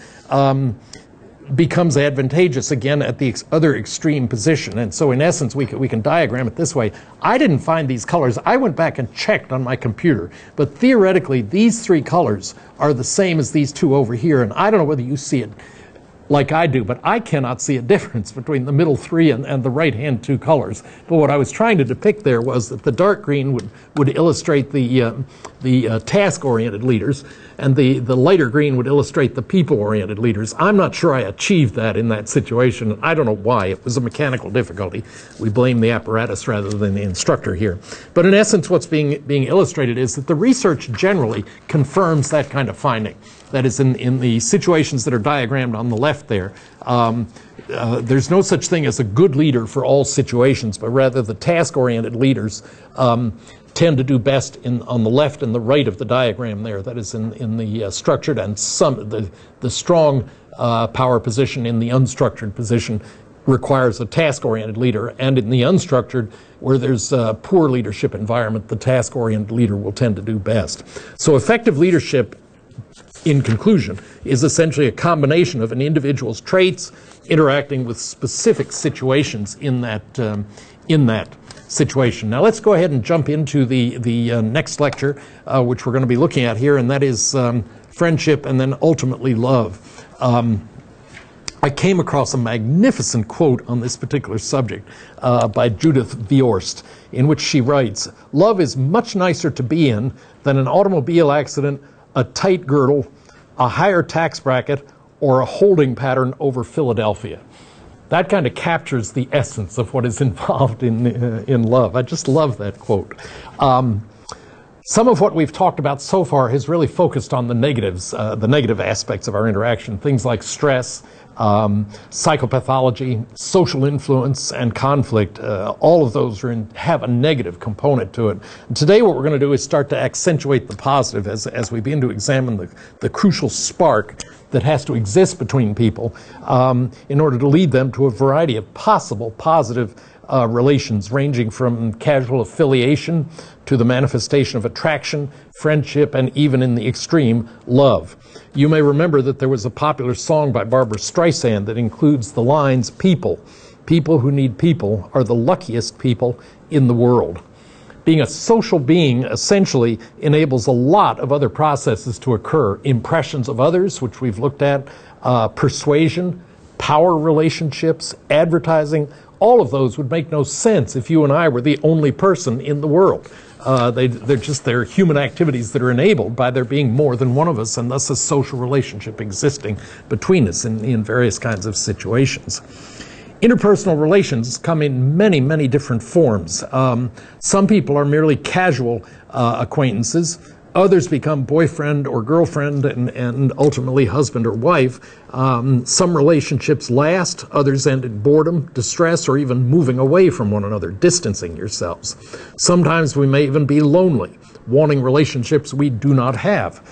becomes advantageous again at the other extreme position. And so in essence, we can diagram it this way. I didn't find these colors. I went back and checked on my computer, but theoretically these 3 colors are the same as these 2 over here, and I don't know whether you see it like I do, but I cannot see a difference between the middle 3 and the right-hand 2 colors. But what I was trying to depict there was that the dark green would illustrate the task-oriented leaders, and the lighter green would illustrate the people-oriented leaders. I'm not sure I achieved that in that situation. I don't know why. It was a mechanical difficulty. We blame the apparatus rather than the instructor here. But in essence, what's being illustrated is that the research generally confirms that kind of finding. That is, in the situations that are diagrammed on the left there, there's no such thing as a good leader for all situations, but rather the task-oriented leaders tend to do best on the left and the right of the diagram there. That is, in the structured and the strong power position in the unstructured position requires a task-oriented leader, and in the unstructured, where there's a poor leadership environment, the task-oriented leader will tend to do best. So effective leadership, in conclusion, is essentially a combination of an individual's traits interacting with specific situations in that situation. Now let's go ahead and jump into the next lecture, which we're going to be looking at here, and that is friendship and then ultimately love. I came across a magnificent quote on this particular subject by Judith Viorst, in which she writes, "Love is much nicer to be in than an automobile accident, a tight girdle, a higher tax bracket, or a holding pattern over Philadelphia." That kind of captures the essence of what is involved in love. I just love that quote. Some of what we've talked about so far has really focused on the negatives, the negative aspects of our interaction, things like stress, psychopathology, social influence, and conflict. All of those have a negative component to it. And today what we're going to do is start to accentuate the positive as we begin to examine the crucial spark that has to exist between people in order to lead them to a variety of possible positive relations, ranging from casual affiliation to the manifestation of attraction, friendship, and even in the extreme, love. You may remember that there was a popular song by Barbra Streisand that includes the lines, people People who need people are the luckiest people in the world. Being a social being essentially enables a lot of other processes to occur. Impressions of others, which we've looked at, persuasion, power relationships, advertising. All of those would make no sense if you and I were the only person in the world. They're human activities that are enabled by there being more than one of us, and thus a social relationship existing between us in various kinds of situations. Interpersonal relations come in many, many different forms. Some people are merely casual acquaintances. Others become boyfriend or girlfriend and ultimately husband or wife. Some relationships last, others end in boredom, distress, or even moving away from one another, distancing yourselves. Sometimes we may even be lonely, wanting relationships we do not have.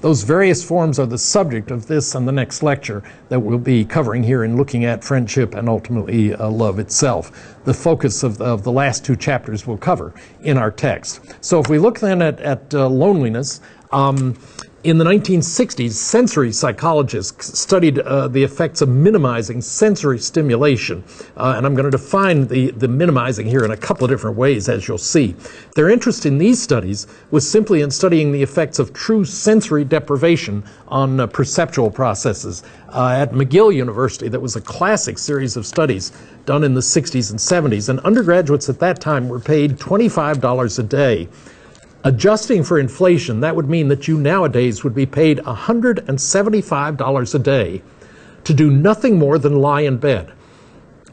Those various forms are the subject of this and the next lecture that we'll be covering here in looking at friendship and ultimately love itself. The focus of the last two chapters we'll cover in our text. So if we look then at loneliness, in the 1960s, sensory psychologists studied the effects of minimizing sensory stimulation. And I'm going to define the minimizing here in a couple of different ways, as you'll see. Their interest in these studies was simply in studying the effects of true sensory deprivation on perceptual processes. At McGill University, that was a classic series of studies done in the 60s and 70s, and undergraduates at that time were paid $25 a day. Adjusting for inflation, that would mean that you nowadays would be paid $175 a day to do nothing more than lie in bed.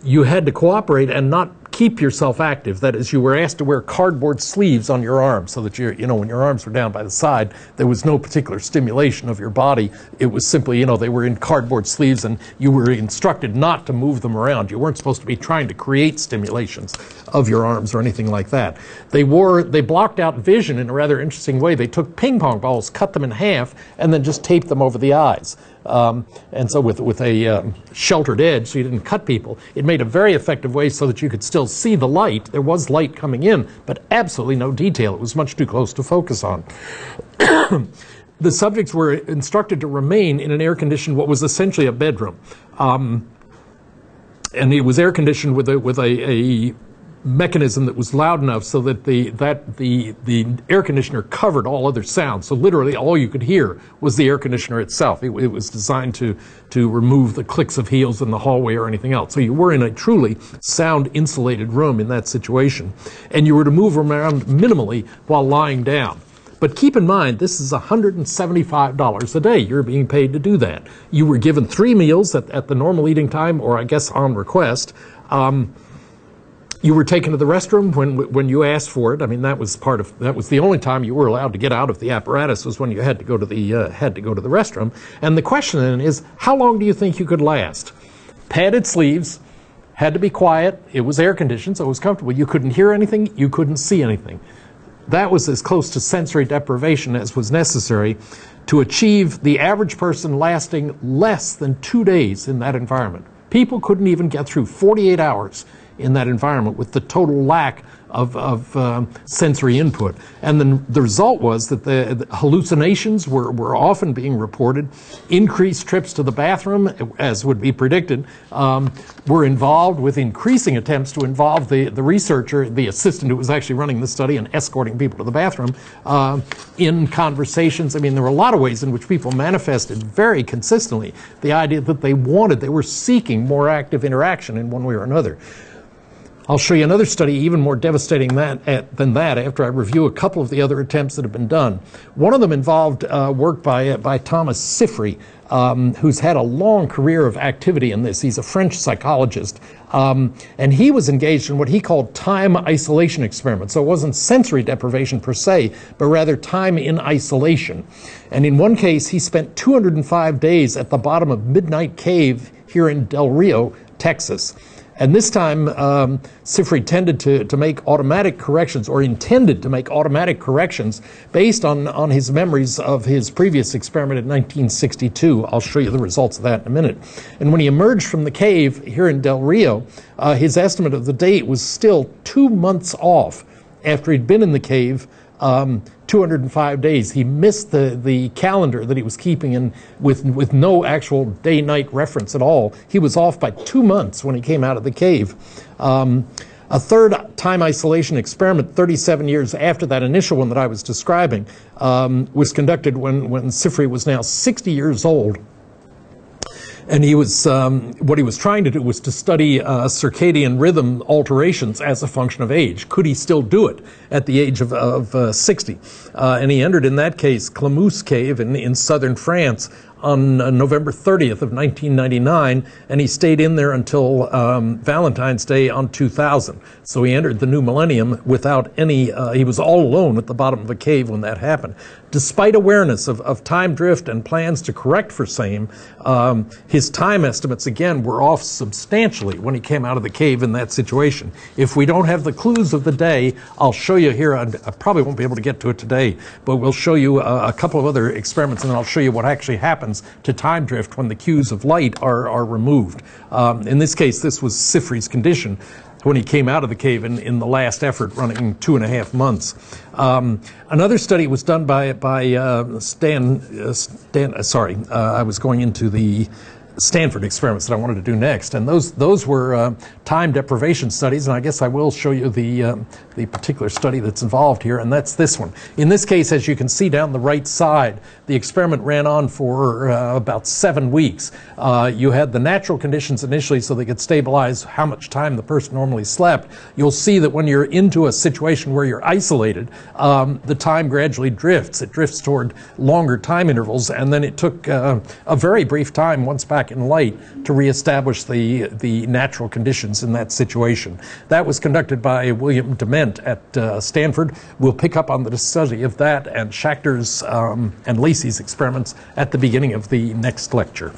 You had to cooperate and not keep yourself active. That is, you were asked to wear cardboard sleeves on your arms so that when your arms were down by the side, there was no particular stimulation of your body. It was simply, they were in cardboard sleeves and you were instructed not to move them around. You weren't supposed to be trying to create stimulations of your arms or anything like that. They blocked out vision in a rather interesting way. They took ping pong balls, cut them in half, and then just taped them over the eyes. And so with a sheltered edge, so you didn't cut people, it made a very effective way so that you could still see the light. There was light coming in, but absolutely no detail. It was much too close to focus on. The subjects were instructed to remain in an air-conditioned, what was essentially a bedroom. And it was air-conditioned with a mechanism that was loud enough so that the air conditioner covered all other sounds. So literally all you could hear was the air conditioner itself. It was designed to remove the clicks of heels in the hallway or anything else. So you were in a truly sound insulated room in that situation. And you were to move around minimally while lying down. But keep in mind, this is $175 a day. You're being paid to do that. You were given 3 meals at the normal eating time, or I guess on request. You were taken to the restroom when you asked for it. I mean, that was the only time you were allowed to get out of the apparatus was when you had to go to the restroom. And the question then is, how long do you think you could last? Padded sleeves, had to be quiet. It was air conditioned, so it was comfortable. You couldn't hear anything. You couldn't see anything. That was as close to sensory deprivation as was necessary to achieve the average person lasting less than 2 days in that environment. People couldn't even get through 48 hours in that environment with the total lack of sensory input. And then the result was that the hallucinations were often being reported. Increased trips to the bathroom, as would be predicted, were involved with increasing attempts to involve the researcher, the assistant who was actually running the study and escorting people to the bathroom, in conversations. I mean, there were a lot of ways in which people manifested very consistently the idea that they were seeking more active interaction in one way or another. I'll show you another study even more devastating than that after I review a couple of the other attempts that have been done. One of them involved work by Thomas Sifry, who's had a long career of activity in this. He's a French psychologist, and he was engaged in what he called time isolation experiments. So it wasn't sensory deprivation per se, but rather time in isolation. And in one case, he spent 205 days at the bottom of Midnight Cave here in Del Rio, Texas. And this time, Sifry tended to make automatic corrections, or intended to make automatic corrections based on his memories of his previous experiment in 1962. I'll show you the results of that in a minute. And when he emerged from the cave here in Del Rio, his estimate of the date was still 2 months off after he'd been in the cave 205 days. He missed the calendar that he was keeping in with no actual day-night reference at all. He was off by 2 months when he came out of the cave. A third time isolation experiment, 37 years after that initial one that I was describing, was conducted when Sifry was now 60 years old. And he was, what he was trying to do was to study circadian rhythm alterations as a function of age. Could he still do it at the age of 60? And he entered, in that case, Clamousse Cave in southern France on November 30th of 1999, and he stayed in there until Valentine's Day on 2000. So he entered the new millennium without any, he was all alone at the bottom of a cave when that happened. Despite awareness of time drift and plans to correct for same, his time estimates, again, were off substantially when he came out of the cave in that situation. If we don't have the clues of the day, I'll show you here, I probably won't be able to get to it today, but we'll show you a couple of other experiments, and then I'll show you what actually happens to time drift when the cues of light are removed. In this case, this was Sifry's condition when he came out of the cave in the last effort, running 2.5 months. Another study was done by I was going into the Stanford experiments that I wanted to do next, and those were time deprivation studies, and I guess I will show you the particular study that's involved here, and that's this one. In this case, as you can see down the right side, the experiment ran on for about 7 weeks. You had the natural conditions initially so they could stabilize how much time the person normally slept. You'll see that when you're into a situation where you're isolated, the time gradually drifts. It drifts toward longer time intervals, and then it took a very brief time once back in light to reestablish the natural conditions in that situation. That was conducted by William Dement at Stanford. We'll pick up on the study of that and Schachter's and Lacey's experiments at the beginning of the next lecture.